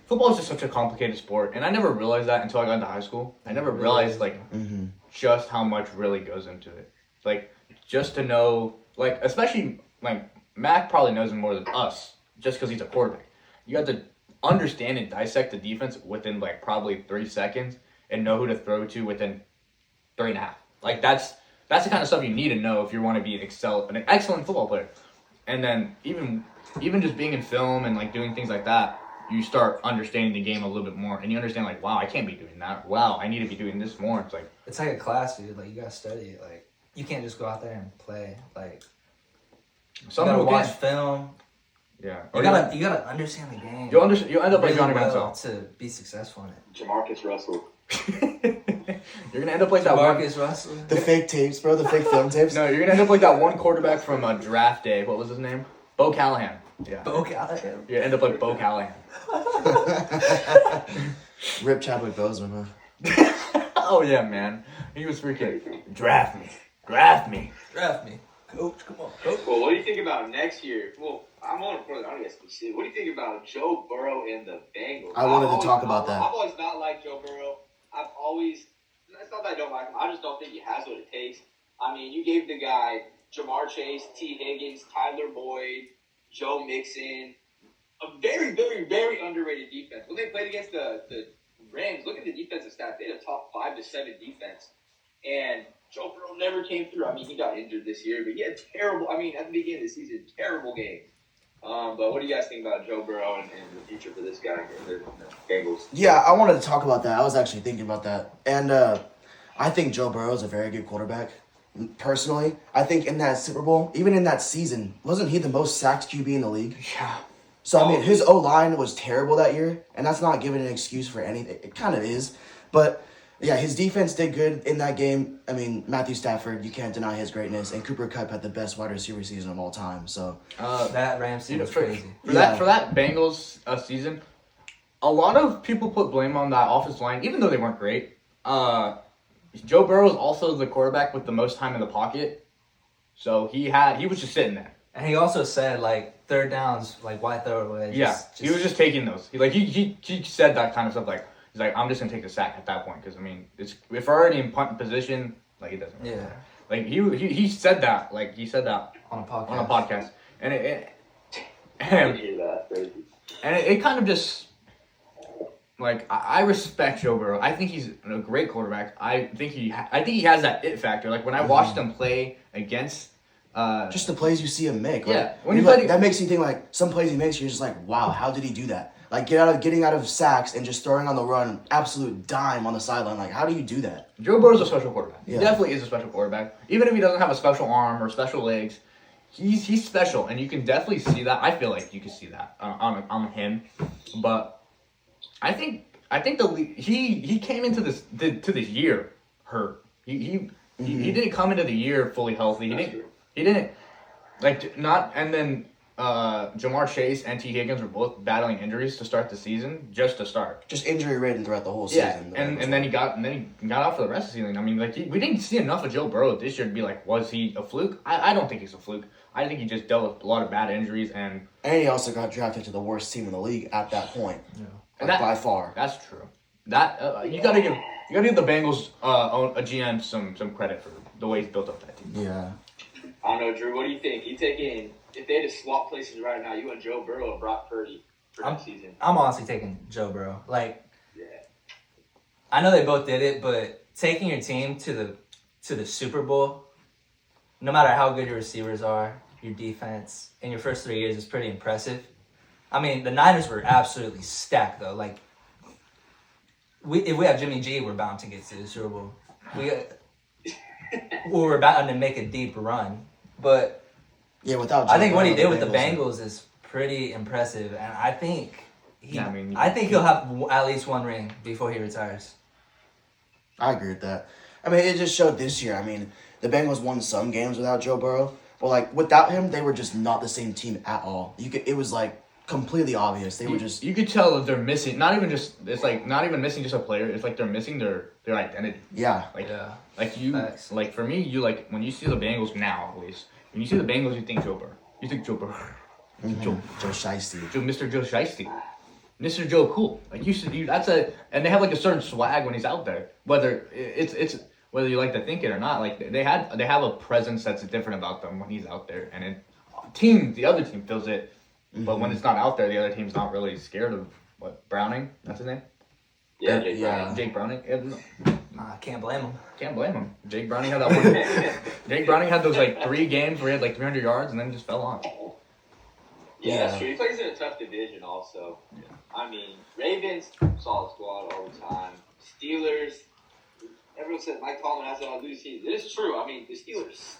Football is just such a complicated sport, and I never realized that until I got into high school. I never realized just how much really goes into it. Just to know, especially Mac probably knows him more than us, just because he's a quarterback. You have to understand and dissect the defense within probably 3 seconds, and know who to throw to within 3.5. That's the kind of stuff you need to know if you want to be an excellent football player. And then even just being in film and doing things like that, you start understanding the game a little bit more, and you understand wow, I can't be doing that. Wow, I need to be doing this more. It's like a class, dude. You gotta study it. You can't just go out there and play. You gotta watch film. Yeah, you gotta understand the game. You'll end up like Johnny Manziel to be successful in it. Jamarcus Russell. You're gonna end up like that one. Jamarcus Russell. the fake tapes, bro. The fake film tapes. No, you're gonna end up like that one quarterback from Draft Day. What was his name? Bo Callahan. Yeah. Bo Callahan. You end up like Bo Callahan. Rip Chadwick Boseman, huh? Oh yeah, man. He was freaking draft me. Coach, come on, coach. Well, what do you think about next year? Well, I'm on for the audience. What do you think about Joe Burrow and the Bengals? I wanted to talk about that. I've always not liked Joe Burrow. It's not that I don't like him. I just don't think he has what it takes. I mean, you gave the guy Jamar Chase, T. Higgins, Tyler Boyd, Joe Mixon, a very, very, very underrated defense. When they played against the Rams, look at the defensive stats. They had a top 5 to 7 defense. And Joe Burrow never came through. I mean, he got injured this year, but he had at the beginning of the season, terrible games. But what do you guys think about Joe Burrow and the future for this guy and the Bengals? Yeah, I wanted to talk about that. I was actually thinking about that. And I think Joe Burrow is a very good quarterback. Personally, I think in that Super Bowl, even in that season, wasn't he the most sacked QB in the league? Yeah. So, I mean, his O-line was terrible that year, and that's not giving an excuse for anything. It kind of is. But Yeah, his defense did good in that game. I mean, Matthew Stafford, you can't deny his greatness, and Cooper Kupp had the best wide receiver season of all time. So that Rams team was crazy. For that Bengals season, a lot of people put blame on that offensive line, even though they weren't great. Joe Burrow was also the quarterback with the most time in the pocket, so he was just sitting there. And he also said like third downs, like why throw it away? He was just taking those. He said that kind of stuff like. He's like, I'm just gonna take the sack at that point because I mean, if we're already in punt position, like it doesn't matter. Yeah. Like he said that, on a podcast, and it kind of just like I respect Joe Burrow. I think he's a great quarterback. I think he has that it factor. Like when I watched him play against. Just the plays you see him make. Like, yeah. That makes you think like some plays he makes, you're just like, wow, how did he do that? Like getting out of sacks and just throwing on the run, absolute dime on the sideline. Like, how do you do that? Joe Burrow's a special quarterback. Yeah. He definitely is a special quarterback. Even if he doesn't have a special arm or special legs, he's special, and you can definitely see that. I feel like you can see that on him. But I think he came into this year hurt. He didn't come into the year fully healthy. He didn't and then Jamar Chase and T. Higgins were both battling injuries to start the season, just injury ridden throughout the whole season. Yeah, and then he got out for the rest of the season. I mean, we didn't see enough of Joe Burrow this year to be like, was he a fluke? I don't think he's a fluke. I think he just dealt with a lot of bad injuries and he also got drafted to the worst team in the league at that point. Yeah, and by far. That's true. That you gotta give the Bengals a GM some credit for the way he's built up that team. Yeah. I don't know, Drew. What do you think? If they had to swap places right now, you and Joe Burrow and Brock Purdy for next season? I'm honestly taking Joe Burrow. I know they both did it, but taking your team to the Super Bowl, no matter how good your receivers are, your defense, in your first 3 years is pretty impressive. I mean, the Niners were absolutely stacked, though. Like, if we have Jimmy G, we're bound to get to the Super Bowl. We're bound to make a deep run. But yeah, without I think what he did with the Bengals is pretty impressive, and I think he'll have at least one ring before he retires. I agree with that. I mean, it just showed this year. I mean, the Bengals won some games without Joe Burrow, but like without him, they were just not the same team at all. It was like completely obvious. They were just. You could tell that they're missing. Not even missing just a player. It's like they're missing their identity. Yeah. Like for me, when you see the Bengals now, at least when you see the Bengals, you think Joe Burrow. You think Joe Burrow. Mm-hmm. Joe Shiesty. Mr. Joe Shiesty. Mr. Joe Cool. Like and they have like a certain swag when he's out there. Whether whether you like to think it or not, like they have a presence that's different about them when he's out there, and the other team feels it. Mm-hmm. But when it's not out there, the other team's not really scared of Browning. That's his name. Yeah, Jake Browning. I can't blame him. Can't blame him. Jake Browning had that one. Jake Browning had those 3 games where he had 300 yards and then just fell off. Yeah, that's true. He plays in a tough division also. Yeah. I mean, Ravens, solid squad all the time. Steelers, everyone says Mike Tomlin has it all lose teams. It is true. I mean, the Steelers,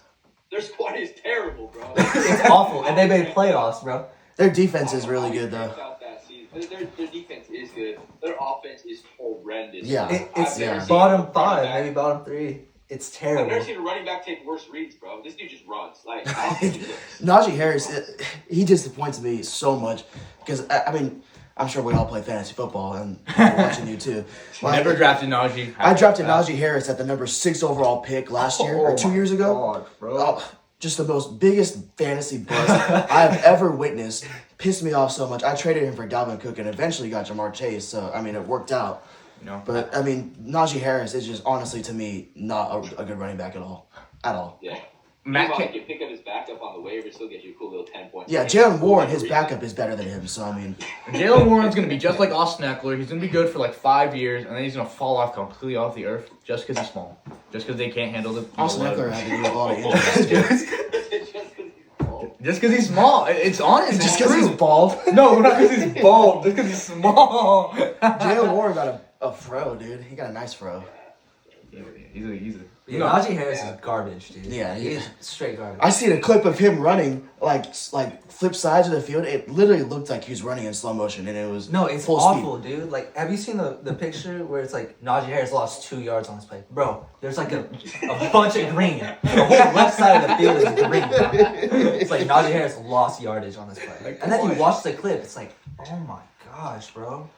their squad is terrible, bro. It's awful, and they made playoffs, bro. Their defense is really good, though. Their defense is good. Their offense is horrendous. Yeah. It's bottom 5, maybe bottom 3. It's terrible. I've never seen a running back take worse reads, bro. This dude just runs. Najee Harris, he disappoints me so much because, I mean, I'm sure we all play fantasy football and I'm watching you too. Never drafted Najee. I drafted Najee Harris at the number 6 overall pick last year or 2 years ago. God, bro. Just the biggest fantasy bust I have ever witnessed. Pissed me off so much. I traded him for Dalvin Cook and eventually got Jamar Chase. So, I mean, it worked out. No. But, I mean, Najee Harris is just honestly, to me, not a good running back at all. At all. Yeah. Matt can pick up his backup on the waiver, still get you a cool little 10 points. Yeah, Jalen Warren, his backup is better than him. So, I mean. Jalen Warren's going to be just like Austin Eckler. He's going to be good for 5 years, and then he's going to fall off completely off the earth just because he's small. Just because they can't handle the Austin Eckler had to do a lot of injuries. Just because he's small. It's honest. Just because he's bald. No, not because he's bald. Just because he's small. Jalen Warren got a fro, dude. He got a nice fro. He's a Yeah, Najee Harris is garbage, dude. Yeah, he is straight garbage. I seen a clip of him running like flip sides of the field. It literally looked like he was running in slow motion, and it was No, it's full awful, speed. dude. Like, have you seen the picture where it's like Najee Harris lost 2 yards on this play? Bro, there's like a bunch of green. The whole left side of the field is green, bro. It's like Najee Harris lost yardage on this play. And then you watch the clip, it's like, oh my gosh, bro.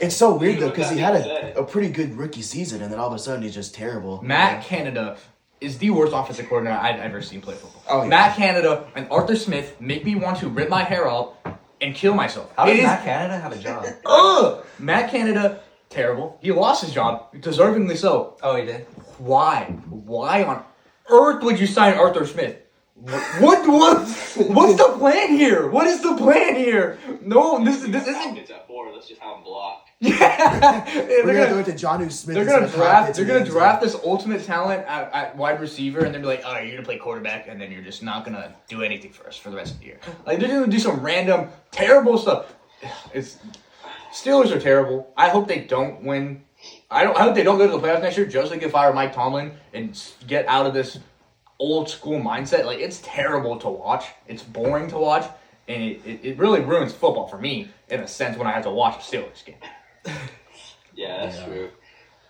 It's so weird though because he had a pretty good rookie season, and then all of a sudden he's just terrible. Matt Canada is the worst offensive coordinator I've ever seen play football. Oh, yeah. Matt Canada and Arthur Smith make me want to rip my hair out and kill myself. How does Matt Canada have a job? Matt Canada, terrible. He lost his job, deservingly so. Oh, he did? Why? Why on earth would you sign Arthur Smith? What's the plan here? What is the plan here? No, this isn't. It's at 4. Let's just have him block. Yeah, We're gonna throw it to Jonnu Smith. They're gonna draft this ultimate talent at wide receiver, and they're like, "Oh, you're gonna play quarterback, and then you're just not gonna do anything for us for the rest of the year." Like they're gonna do some random terrible stuff. Steelers are terrible. I hope they don't win. I hope they don't go to the playoffs next year just so they can fire Mike Tomlin and get out of this old school mindset. Like it's terrible to watch. It's boring to watch, and it really ruins football for me in a sense when I have to watch a Steelers game. Yeah, that's true.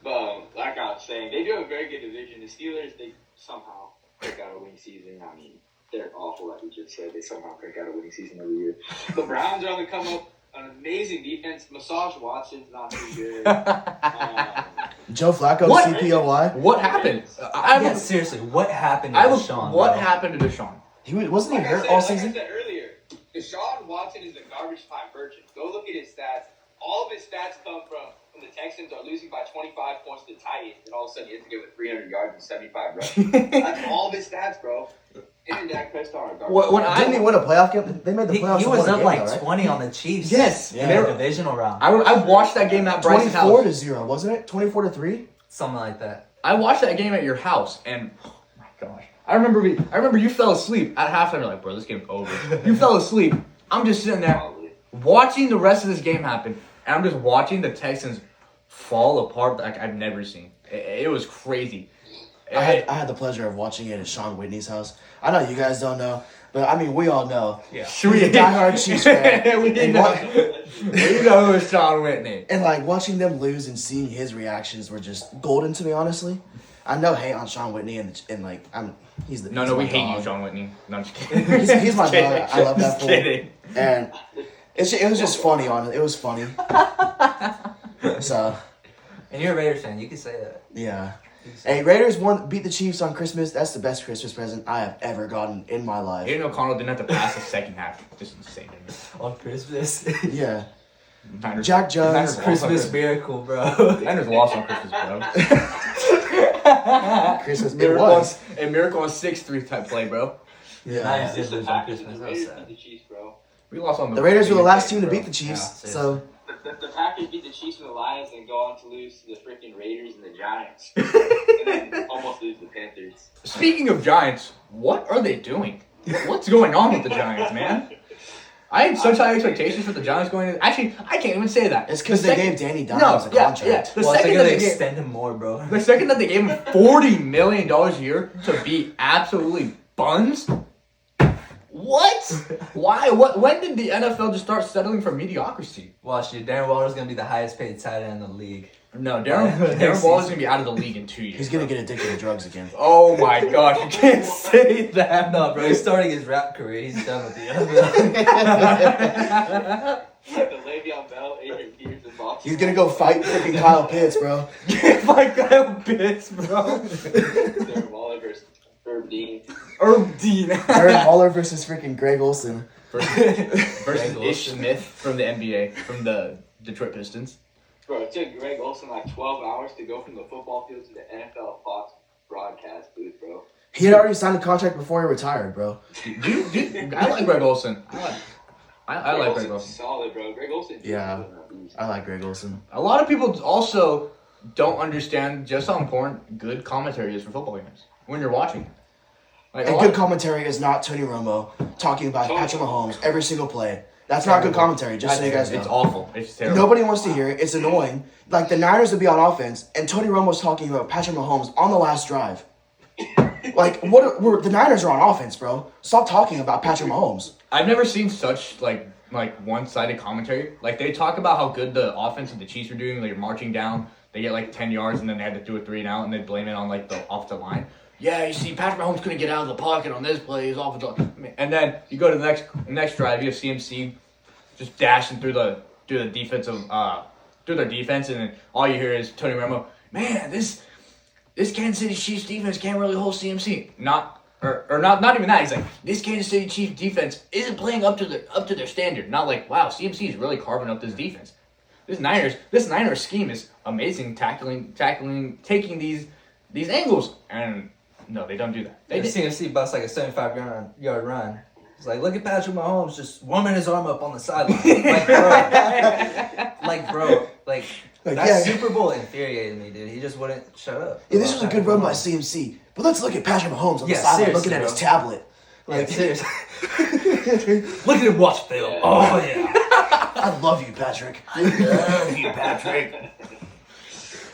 But like I was saying, they do have a very good division. The Steelers, they somehow pick out a winning season. I mean, they're awful, like we just said. They somehow pick out a winning season every year. The Browns are on the come up. An amazing defense. Massage Watson's not too good. Joe Flacco, What? CPOY. What happened? Yeah, seriously, what happened to Deshaun? What bro? happened to Deshaun? Wasn't he Like hurt all like season? I said earlier, Deshaun Watson is a garbage time merchant. Go look at his stats. All of his stats come from when the Texans are losing by 25 points to the Titans, and all of a sudden he has to get with 300 yards and 75 rushes. That's all of his stats, bro. And Dak Prescott are garbage. Didn't he win a playoff game? They made the playoffs. He in was one up game, like though, right? 20 on the Chiefs. Yes. In Yeah. the divisional round. I watched that game at Bryce's 24 house. to 0, wasn't it? 24-3. Something like that. I watched that game at your house, and oh my gosh, I remember you fell asleep at halftime. You're like, bro, this game's over. You fell asleep. I'm just sitting there watching the rest of this game happen, and I'm just watching the Texans fall apart like I've never seen. It was crazy. I had the pleasure of watching it at Sean Whitney's house. I know you guys don't know, but I mean we all know. Yeah. He's a diehard Chiefs fan. we And know. We know who is Sean Whitney. And like watching them lose and seeing his reactions were just golden to me, honestly. I know hate on Sean Whitney and like he's the No, he's we my hate dog. you, Sean Whitney. No, I'm just kidding. He's my Just dog. I love that Just fool. kidding. And it was just funny on it. It was funny. So And you're a Raiders fan, you can say that. yeah. You can say Hey, Raiders beat the Chiefs on Christmas. That's the best Christmas present I have ever gotten in my life. Aiden O'Connell didn't have to pass the second half. Just insane. that. On Christmas. Yeah. Niners- Jack Jones, Niners lost on Christmas miracle, bro. Niners lost on Christmas, bro. Christmas. It Miracle on, was. a miracle on 6-3 type play, bro. Yeah. Niners It's did the lose on Packers and Christmas. the That was Raiders sad. beat the Chiefs, bro. We lost on The Raiders were the last team to bro. beat the Chiefs, Yeah, so The Packers beat the Chiefs and the Lions and go on to lose to the freaking Raiders and the Giants. And then almost lose to the Panthers. Speaking of Giants, what are they doing? What's going on with the Giants, man? I had such high expectations for the Giants going in. Actually, I can't even say that. it's because The they second- gave Danny Dimes a contract. Yeah. The Well, I second think that they they gave, extend him more, bro. the second that they gave him $40 million a year to be absolutely buns. What? Why? What? When did the NFL just start settling for mediocrity? Watch, dude. Darren Waller's gonna be the highest paid tight end in the league. No, Darren Waller is gonna be out of the league in 2 years. He's gonna get addicted to drugs again. Oh my gosh, you can't say that. No, bro. He's starting his rap career. He's done with the NFL. Like the Le'Veon Bell, Adrian Peterson boxing. He's gonna go fight freaking Kyle Pitts, bro. My God, bitch, bro. Darren Waller versus Herb Dean. Herb Dean. Darren Waller versus freaking Greg Olson. versus Greg Ish Olsen. Smith from the NBA, from the Detroit Pistons. Bro, it took Greg Olson like 12 hours to go from the football field to the NFL Fox broadcast booth, bro. He had already signed a contract before he retired, bro. Dude, I like Greg Olsen. I like Greg Olsen's Olsen. solid, bro. Greg Olson. Yeah. I like Greg Olson. A lot of people also don't understand just how important good commentary is for football games when you're watching. Like, And good commentary is not Tony Romo talking about Patrick Mahomes every single play. That's not good commentary, just so you guys know. It's awful. It's terrible. Nobody wants to hear it. It's annoying. Like, the Niners would be on offense, and Tony Romo's talking about Patrick Mahomes on the last drive. Like, the Niners are on offense, bro. Stop talking about Patrick Mahomes. I've never seen such, like one-sided commentary. Like, they talk about how good the offense of the Chiefs are doing. They're marching down. They get, like, 10 yards, and then they had to do a 3 and out, and they blame it on, like, the offensive line. Yeah, you see, Patrick Mahomes couldn't get out of the pocket on this play. He's off the. And then you go to the next drive. You have CMC just dashing through the defensive through their defense, and then all you hear is Tony Romo. Man, this Kansas City Chiefs defense can't really hold CMC. Not even that. He's like, this Kansas City Chiefs defense isn't playing up to their standard. Not like, wow, CMC is really carving up this defense. This Niners scheme is amazing, taking these angles and. No, they don't do that. They CMC busts like a 75-yard run. It's like, look at Patrick Mahomes just warming his arm up on the sideline. That Super Bowl infuriated me, dude. He just wouldn't shut up. Yeah, this was a good run by CMC. But let's look at Patrick Mahomes on the sideline looking at his tablet. Like, seriously. Look at him watch film. Oh, yeah. I love you, Patrick. I love you, Patrick.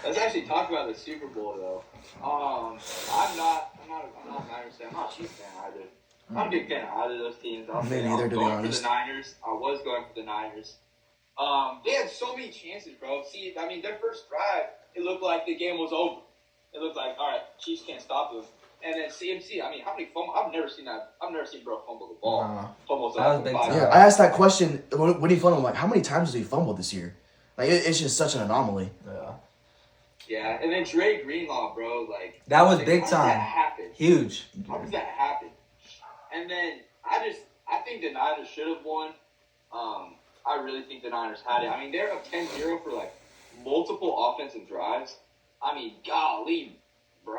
Let's actually talk about the Super Bowl, though. I'm not a Niners fan. I'm not a Chiefs fan either. I'm not a big fan of either of those teams. Me neither, to be honest. For the Niners. I was going for the Niners. They had so many chances, bro. See, I mean, their first drive, it looked like the game was over. It looked like, all right, Chiefs can't stop them. And then CMC, I mean, how many fumbles? I've never seen that. I've never seen bro fumble the ball. Fumbles that was big time. Yeah, I asked that question when he fumbled. I'm like, how many times has he fumbled this year? Like, it's just such an anomaly. Yeah, and then Dre Greenlaw, bro, like that was big how time. Does that happen? Huge. How does that happen? And then I think the Niners should have won. I really think the Niners had it. I mean, they're up 10-0 for like multiple offensive drives. I mean, golly, bro.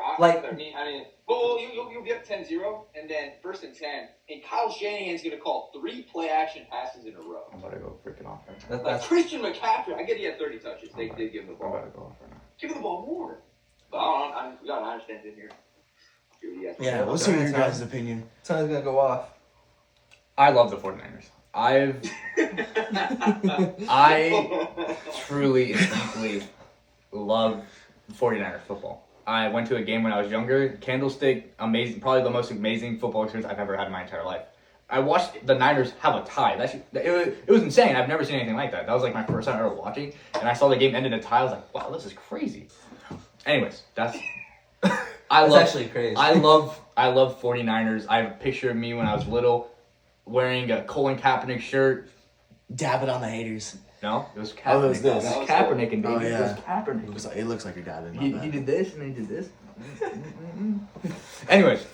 You'll be up 10-0, and then 1st and 10, and Kyle Shanahan's gonna call 3 play-action passes in a row. I'm about to go freaking off right now. Like Christian McCaffrey, I get he had 30 touches. They did give him the ball. I'm about to go off right now. Give him the ball more. But I don't know. We got Niners fans in here. Yeah, let's hear your guys' opinion. Time's gonna go off. I love the 49ers. I truly and deeply love 49ers football. I went to a game when I was younger. Candlestick, amazing, probably the most amazing football experience I've ever had in my entire life. I watched the Niners have a tie. It was insane. I've never seen anything like that. That was like my first time ever watching, and I saw the game end in a tie. I was like, wow, this is crazy. Anyways, that's actually crazy. I love 49ers. I have a picture of me when I was little wearing a Colin Kaepernick shirt. Dabbing on the haters. No, it was Kaepernick. Oh, it was this. It was Kaepernick, and Oh, yeah. It was Kaepernick. It looks like you're dabbing. He did this, and then he did this. Anyways,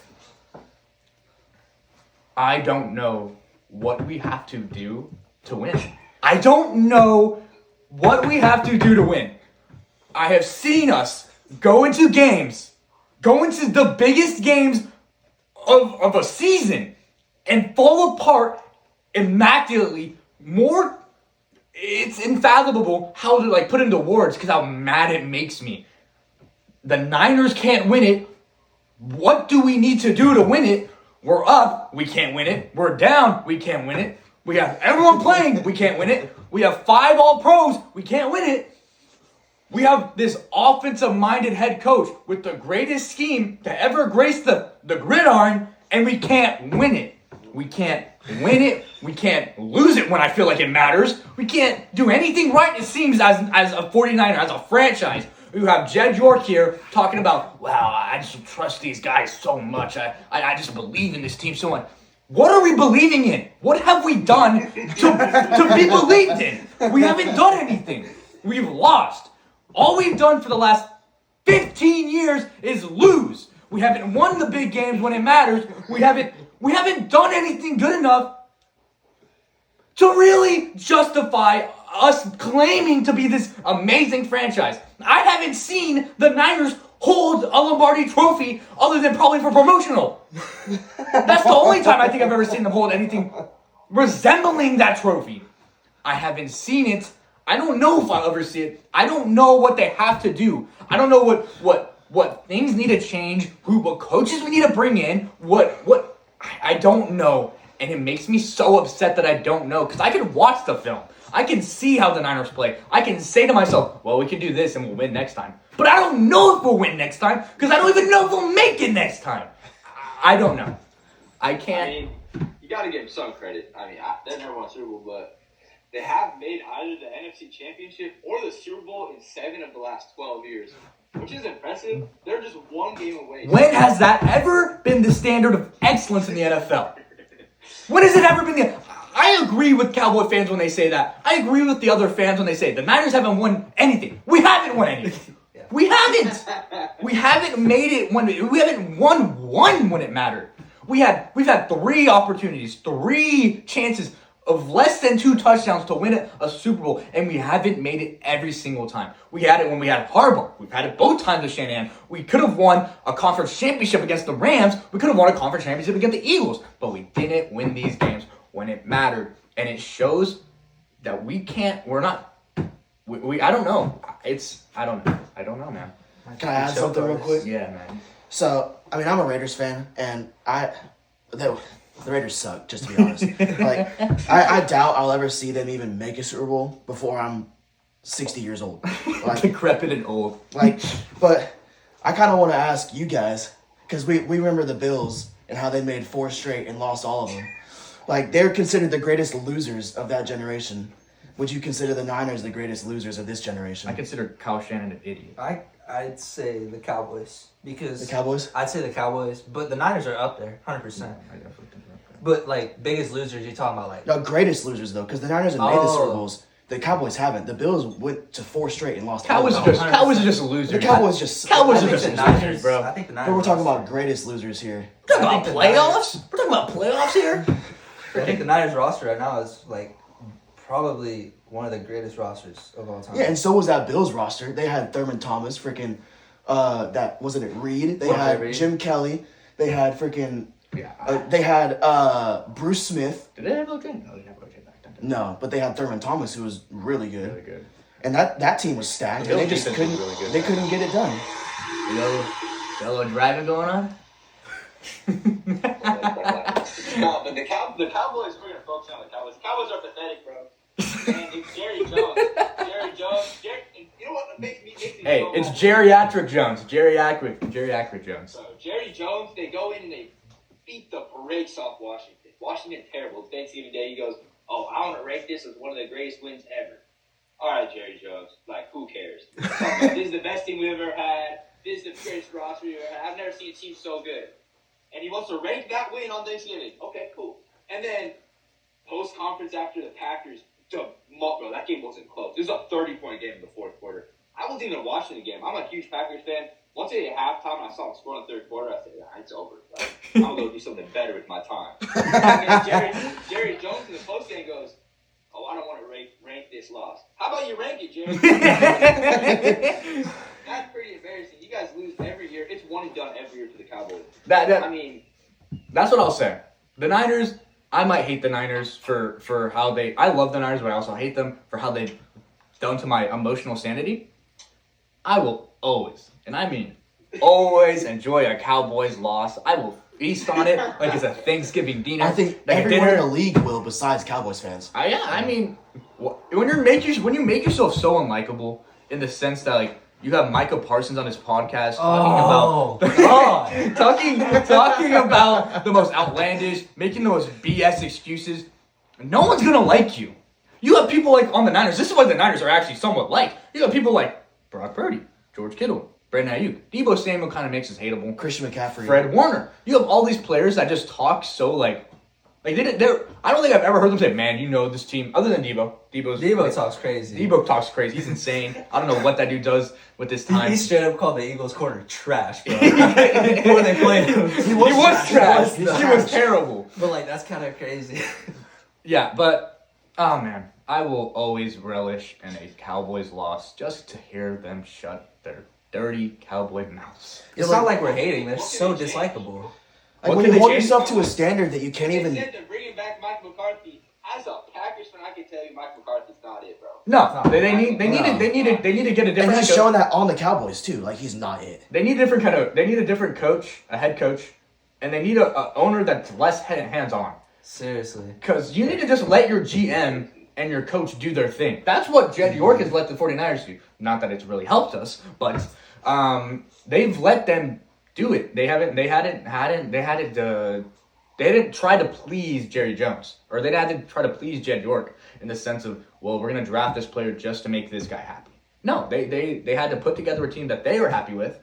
I don't know what we have to do to win. I don't know what we have to do to win. I have seen us go into the biggest games of a season and fall apart immaculately. It's unfathomable how to put into words because how mad it makes me. The Niners can't win it. What do we need to do to win it? We're up, we can't win it. We're down, we can't win it. We have everyone playing, we can't win it. We have 5 All-Pros, we can't win it. We have this offensive-minded head coach with the greatest scheme to ever grace the gridiron, and we can't win it. We can't win it. We can't lose it when I feel like it matters. We can't do anything right, it seems, as a 49er, as a franchise. You have Jed York here talking about, wow, I just trust these guys so much. I just believe in this team so much. What are we believing in? What have we done to be believed in? We haven't done anything. We've lost. All we've done for the last 15 years is lose. We haven't won the big games when it matters. We haven't done anything good enough to really justify us claiming to be this amazing franchise. I haven't seen the Niners hold a Lombardi trophy other than probably for promotional. That's the only time I think I've ever seen them hold anything resembling that trophy. I haven't seen it. I don't know if I'll ever see it. I don't know what they have to do. I don't know what things need to change, what coaches we need to bring in, I don't know. and it makes me so upset that I don't know, because I can watch the film. I can see how the Niners play. I can say to myself, well, we can do this and we'll win next time. But I don't know if we'll win next time, because I don't even know if we'll make it next time. I don't know. I can't. I mean, you got to give them some credit. I mean, they've never won Super Bowl, but they have made either the NFC Championship or the Super Bowl in 7 of the last 12 years, which is impressive. They're just one game away. When has that ever been the standard of excellence in the NFL? When has it ever been I agree with Cowboy fans when they say that. I agree with the other fans when they say the Niners haven't won anything. We haven't won anything. Yeah. We haven't. We haven't made it when we haven't won one when it mattered. We've had 3 opportunities, 3 chances of less than 2 touchdowns to win a Super Bowl, and we haven't made it every single time. We had it when we had Harbaugh. We've had it both times with Shanahan. We could have won a conference championship against the Rams. We could have won a conference championship against the Eagles, but we didn't win these games when it mattered, and it shows that we can't. We're not. I don't know. I don't know. I don't know, man. Can I add something real quick? Yeah, man. So, I mean, I'm a Raiders fan, and the Raiders suck, just to be honest. Like, I doubt I'll ever see them even make a Super Bowl before I'm 60 years old. Like, Decrepit and old. Like, but I kind of want to ask you guys, because we remember the Bills and how they made 4 straight and lost all of them. Like, they're considered the greatest losers of that generation. Would you consider the Niners the greatest losers of this generation? I consider Kyle Shannon an idiot. I'd say the Cowboys because The Cowboys? I'd say the Cowboys, but the Niners are up there, 100%. I definitely think that. But like biggest losers, you're talking about like No, greatest losers, though, because the Niners have made the Super Bowls. The Cowboys haven't. The Bills went to 4 straight and lost all of them. Cowboys are just losers. The Cowboys just... Cowboys I are think just the losers, Niners, bro. I think the Niners. But we're talking about greatest losers here. We're talking about I think the playoffs? We're talking about playoffs here? I think the Niners roster right now is like probably one of the greatest rosters of all time. Yeah, and so was that Bills roster. They had Thurman Thomas, freaking... that wasn't it Reed. They had Reed. Jim Kelly. They had freaking. Yeah. They had Bruce Smith. Did they have OJ? No, they didn't have OJ back then. No, but they had Thurman Thomas, who was really good. Really good. And that team was stacked. The And they Bills just defense couldn't. was really good. They couldn't get it done. You know driving going on? No, but the Cowboys, we're going to focus on the Cowboys. The Cowboys are pathetic, bro. And it's Jerry Jones. You know what makes me Hey, so it's mad? geriatric Jones. Geriatric Jones. So, Jerry Jones, they go in and they beat the brakes off Washington. Washington, terrible. It's Thanksgiving Day. He goes, oh, I want to rank this as one of the greatest wins ever. All right, Jerry Jones. Like, who cares? This is the best team we've ever had. This is the greatest roster we've ever had. I've never seen a team so good. And he wants to rank that win on Thanksgiving. Okay, cool. And then, post-conference after the Packers, bro, that game wasn't close. This was a 30-point game in the fourth quarter. I wasn't even watching the game. I'm a huge Packers fan. Once they hit halftime and I saw them score in the third quarter, I said, yeah, it's over. Like, I'm going to go do something better with my time. And then Jerry Jones in the postgame goes, oh, I don't want to rank this loss. How about you rank it, Jerry? That's pretty embarrassing. You guys lose every year. It's one and done every year to the Cowboys. I I mean, that's what I'll say. The Niners, I might hate the Niners for how they... I love the Niners, but I also hate them for how they've done to my emotional sanity. I will always, and I mean always, enjoy a Cowboys loss. I will feast on it like it's a Thanksgiving dinner. I think like everyone in the league will, besides Cowboys fans. I mean, when you make yourself so unlikable in the sense that like you have Micah Parsons on his podcast talking about the most outlandish, making the most BS excuses. No one's gonna like you. You have people like on the Niners. This is why the Niners are actually somewhat liked. You have people like Brock Purdy, George Kittle, Brandon Ayuk, Deebo Samuel kind of makes us hateable. Christian McCaffrey, Fred Warner. You have all these players that just talk so like they're. I don't think I've ever heard them say, "Man, you know this team." Other than Deebo. Deebo talks crazy. Deebo talks crazy. He's insane. I don't know what that dude does with this time. He straight up called the Eagles corner trash, bro. Before they played him. He was trash. He was terrible. But like that's kind of crazy. Yeah, but oh man, I will always relish in a Cowboys loss just to hear them shut their dirty cowboy mouths. It's not like we're hating. They're so dislikable. Like What when can you they hold change? yourself to a standard that you can't they even. said they're bringing back Mike McCarthy. As a Packers fan, I can tell you Mike McCarthy's not it, bro. No, they need to get a And different. he's coach. showing that on the Cowboys too. Like he's not it. They need a different coach, a head coach, and they need a owner that's less hands on. Seriously. Because you need to just let your GM and your coach do their thing. That's what Jed York has let the 49ers do. Not that it's really helped us, but they've let them do it. They didn't try to please Jerry Jones, or they didn't try to please Jed York in the sense of, well, we're going to draft this player just to make this guy happy. No, they had to put together a team that they were happy with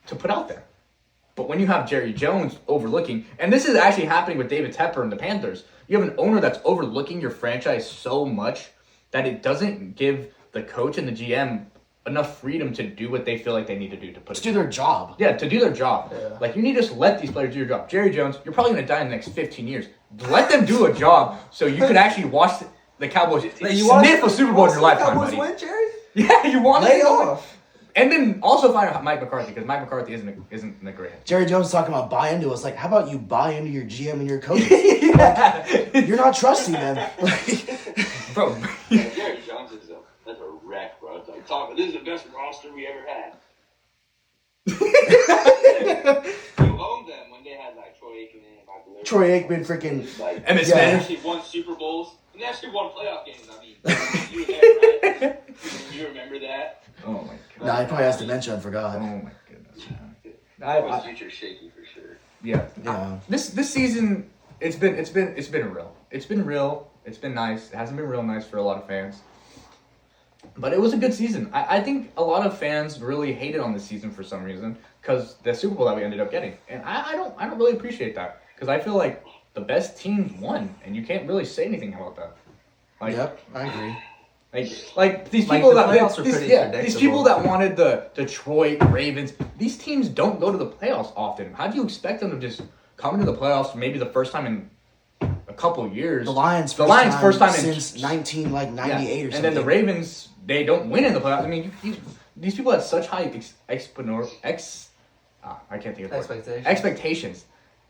to put out there. But when you have Jerry Jones overlooking, and this is actually happening with David Tepper and the Panthers, you have an owner that's overlooking your franchise so much that it doesn't give the coach and the GM enough freedom to do what they feel like they need to do to do their job. Yeah, to do their job. Yeah. Like, you need to just let these players do your job. Jerry Jones, you're probably going to die in the next 15 years. Let them do a job so you could actually watch the Cowboys sniff a Super Bowl in your lifetime, buddy. Win, Jerry? Yeah, you want to lay off. And then also find Mike McCarthy, because Mike McCarthy isn't a great head. Jerry Jones talking about buy into us. Like, how about you buy into your GM and your coach? Like, you're not trusting them. Bro. Jerry Jones is that's a wreck, bro. It's like, this is the best roster we ever had. You owned them when they had, like, Troy Aikman and Michael Irvin. Troy Aikman freaking... Like, Emmitt They actually won Super Bowls. And they actually won playoff games. I mean, you were there, right? You remember that? Oh, my God. Nah, he probably has dementia and forgot. Oh, my goodness. That was future shaky for sure. Yeah. This season, it's been real. It's been real. It's been nice. It hasn't been real nice for a lot of fans. But it was a good season. I think a lot of fans really hated on this season for some reason because the Super Bowl that we ended up getting, and I don't really appreciate that because I feel like the best teams won, and you can't really say anything about that. Like, yep, I agree. Like these people these people that wanted the Detroit Ravens, these teams don't go to the playoffs often. How do you expect them to just come into the playoffs maybe the first time in a couple of years? The Lions first time since 1998 or something. And then the Ravens, they don't win in the playoffs. I mean, these people had such high expectations,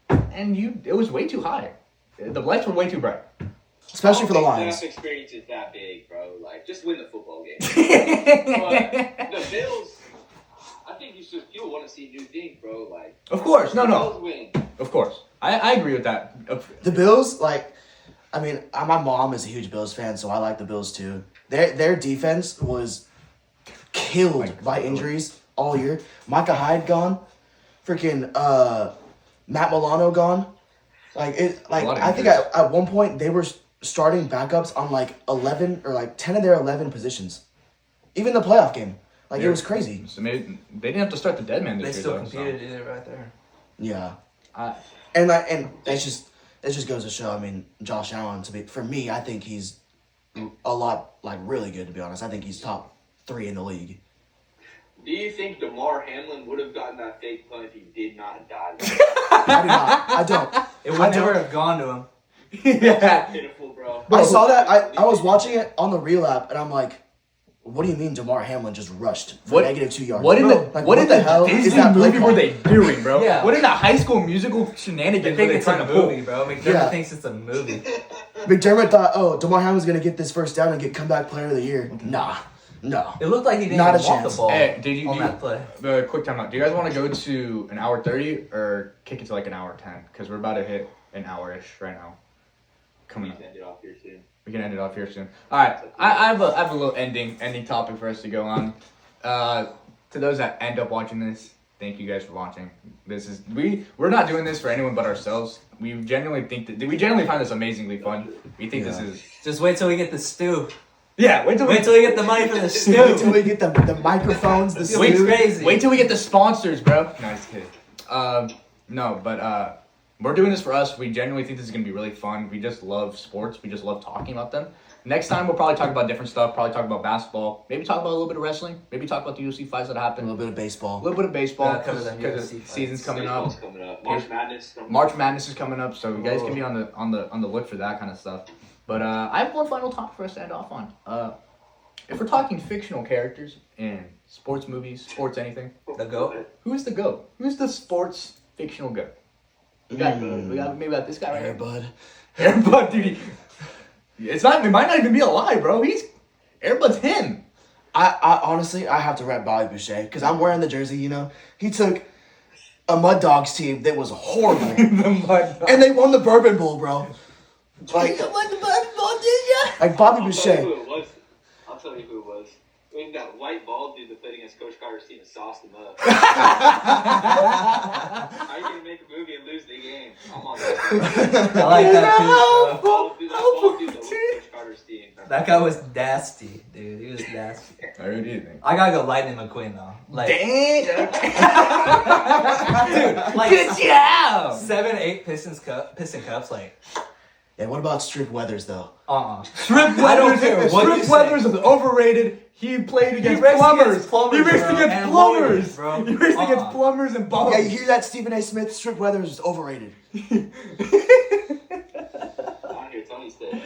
and it was way too high. The lights were way too bright. Especially for the Lions. The experience is that big, bro. Like, just win the football game. But the Bills, I think you'll want to see new things, bro. Like, of course, no. Bills win. Of course, I agree with that. The Bills, like, I mean, my mom is a huge Bills fan, so I like the Bills too. Their defense was killed by injuries all year. Micah Hyde gone, freaking Matt Milano gone. I think at one point they were starting backups on like 11 or like 10 of their 11 positions. Even the playoff game. Like, it was crazy. So maybe they didn't have to start the dead man this year. They still competed in it right there. Yeah. And it just goes to show, I mean, Josh Allen, for me, I think he's a lot, like, really good, to be honest. I think he's top 3 in the league. Do you think DeMar Hamlin would have gotten that fake punt if he did not die? I don't. It would never have gone to him. Yeah. Pitiful, bro. I saw that. I was watching it on the reel app, and I'm like, what do you mean DeMar Hamlin just rushed for negative 2 yards? What in the hell Disney is that play movie were they doing, bro? Yeah. What in the High School Musical shenanigans I think were they it's a trying to pull? movie, bro. McDermott thinks it's a movie. McDermott thought, DeMar Hamlin's going to get this first down and get comeback player of the year. Nah. No. It looked like he didn't Not even a walk chance. the ball Hey, on that play. Quick timeout. Do you guys want to go to an hour 30 or kick it to like an hour 10? Because we're about to hit an hour-ish right now. Coming up. We can end it off here soon. We can end it off here soon. All right, I have a little ending topic for us to go on. To those that end up watching this, thank you guys for watching. We're not doing this for anyone but ourselves. We genuinely find this amazingly fun. We think this is Just wait till we get the stew. wait till we get the money for the stew. Wait till we get the microphones, the Wait, stew. crazy. Wait till we get the sponsors, bro. Nice kid. No, but we're doing this for us. We genuinely think this is gonna be really fun. We just love sports. We just love talking about them. Next time we'll probably talk about different stuff. Probably talk about basketball. Maybe talk about a little bit of wrestling. Maybe talk about the UFC fights that A happened. little bit of baseball. A little bit of baseball cover them because UFC fights. season's coming up. Baseball's coming up. March Madness. March Madness is coming up, so you guys can be on the look for that kind of stuff. But I have one final topic for us to end off on. If we're talking fictional characters in sports movies, sports anything, The GOAT? who's the GOAT? Who's the sports fictional GOAT? We got this guy right Air here. Bud. Air Bud, dude. It might not even be a lie, bro. Air Bud's him. I honestly, I have to rep Bobby Boucher because I'm wearing the jersey, you know. He took a Mud Dogs team that was horrible. The Mud Dog. And they won the Bourbon Bowl, bro. Like, Like the basketball, did ya? like Bobby I'll tell you Boucher. who it was. I'll tell you who it was. When that white bald dude that played against Coach Carter's team and sauced him up. How are you gonna make a movie and lose the game? I'm on that. I like that too, bro. Bald dude that was Coach Carter's team. That guy was nasty, dude. He was nasty. Who do you think? I gotta go Lightning McQueen though. Like, Dang! dude, like Good job! 7-8 Piston Cups, like, Yeah, what about Strip Weathers though? Strip I don't care what you Strip say. Weathers is overrated. He played against raced plumbers. against plumbers, He raced bro, against and plumbers. lawyers, bro. He raced against plumbers and bums. Yeah, you hear that, Stephen A. Smith? Strip Weathers is overrated. I hear Tony say.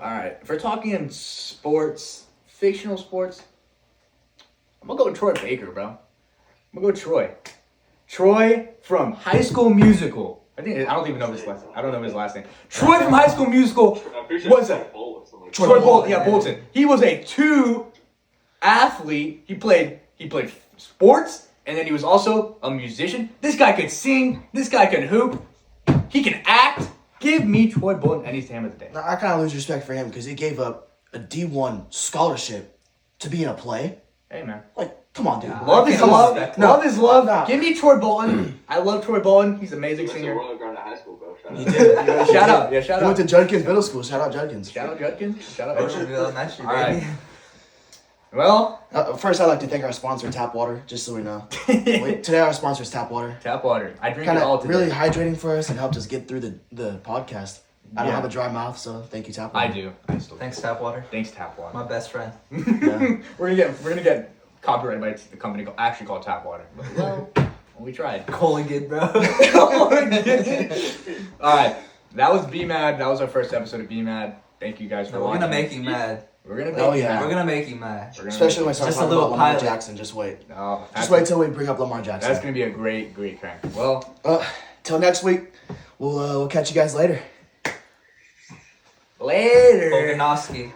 All right, if we're talking in sports, fictional sports, I'm gonna go with Troy Baker, bro. I'm gonna go with Troy. Troy from High School Musical. I don't even know his last. I don't know his last name. Troy from High School Musical I'm pretty sure was it's a Bowl or something like Troy Troy Bolton, Bolton. Yeah, Bolton. He was a 2 athlete. He played sports, and then he was also a musician. This guy could sing. This guy can hoop. He can act. Give me Troy Bolton any time of the day. Now, I kind of lose respect for him because he gave up a D1 scholarship to be in a play. Hey, man. Like, come on, dude. Yeah. Love I is can't love. respect Love is love. No. Give me Troy Bolton. I love Troy Bolton. He's an amazing Went to singer. Royal Ground High School, bro. Shout out. He did. Shout out. Yeah, shout He went out. to Judkins Middle School. Shout out Judkins. Shout out Judkins. Shout out. Oceanville Ocean. Elementary, All right. baby. Well, First, I'd like to thank our sponsor, Tap Water, just so we know. Today, our sponsor is Tap Water. tap water. I drink Kind it all of today. really hydrating for us and helped us get through the podcast. I don't Yeah. have a dry mouth, so thank you, Tap I Water. do. I still. Thanks, Tapwater. Thanks, tap water. My best friend. Yeah. We're gonna get copyrighted by the company actually called Tap Water. But, well, we tried. Colligan, bro. All right, that was BMAD. That was our first episode of BMAD. Thank you guys for We're watching. gonna make you mad. We're gonna make Oh, you yeah. mad. We're gonna make you mad. We're gonna Especially when I make start Just a talking little about Lamar pilot. Jackson. Just wait. you- Oh, Just wait till we bring up Lamar Jackson. That's gonna be a great crank. Well, Till next week, we'll catch you guys later. later. Volkanovski.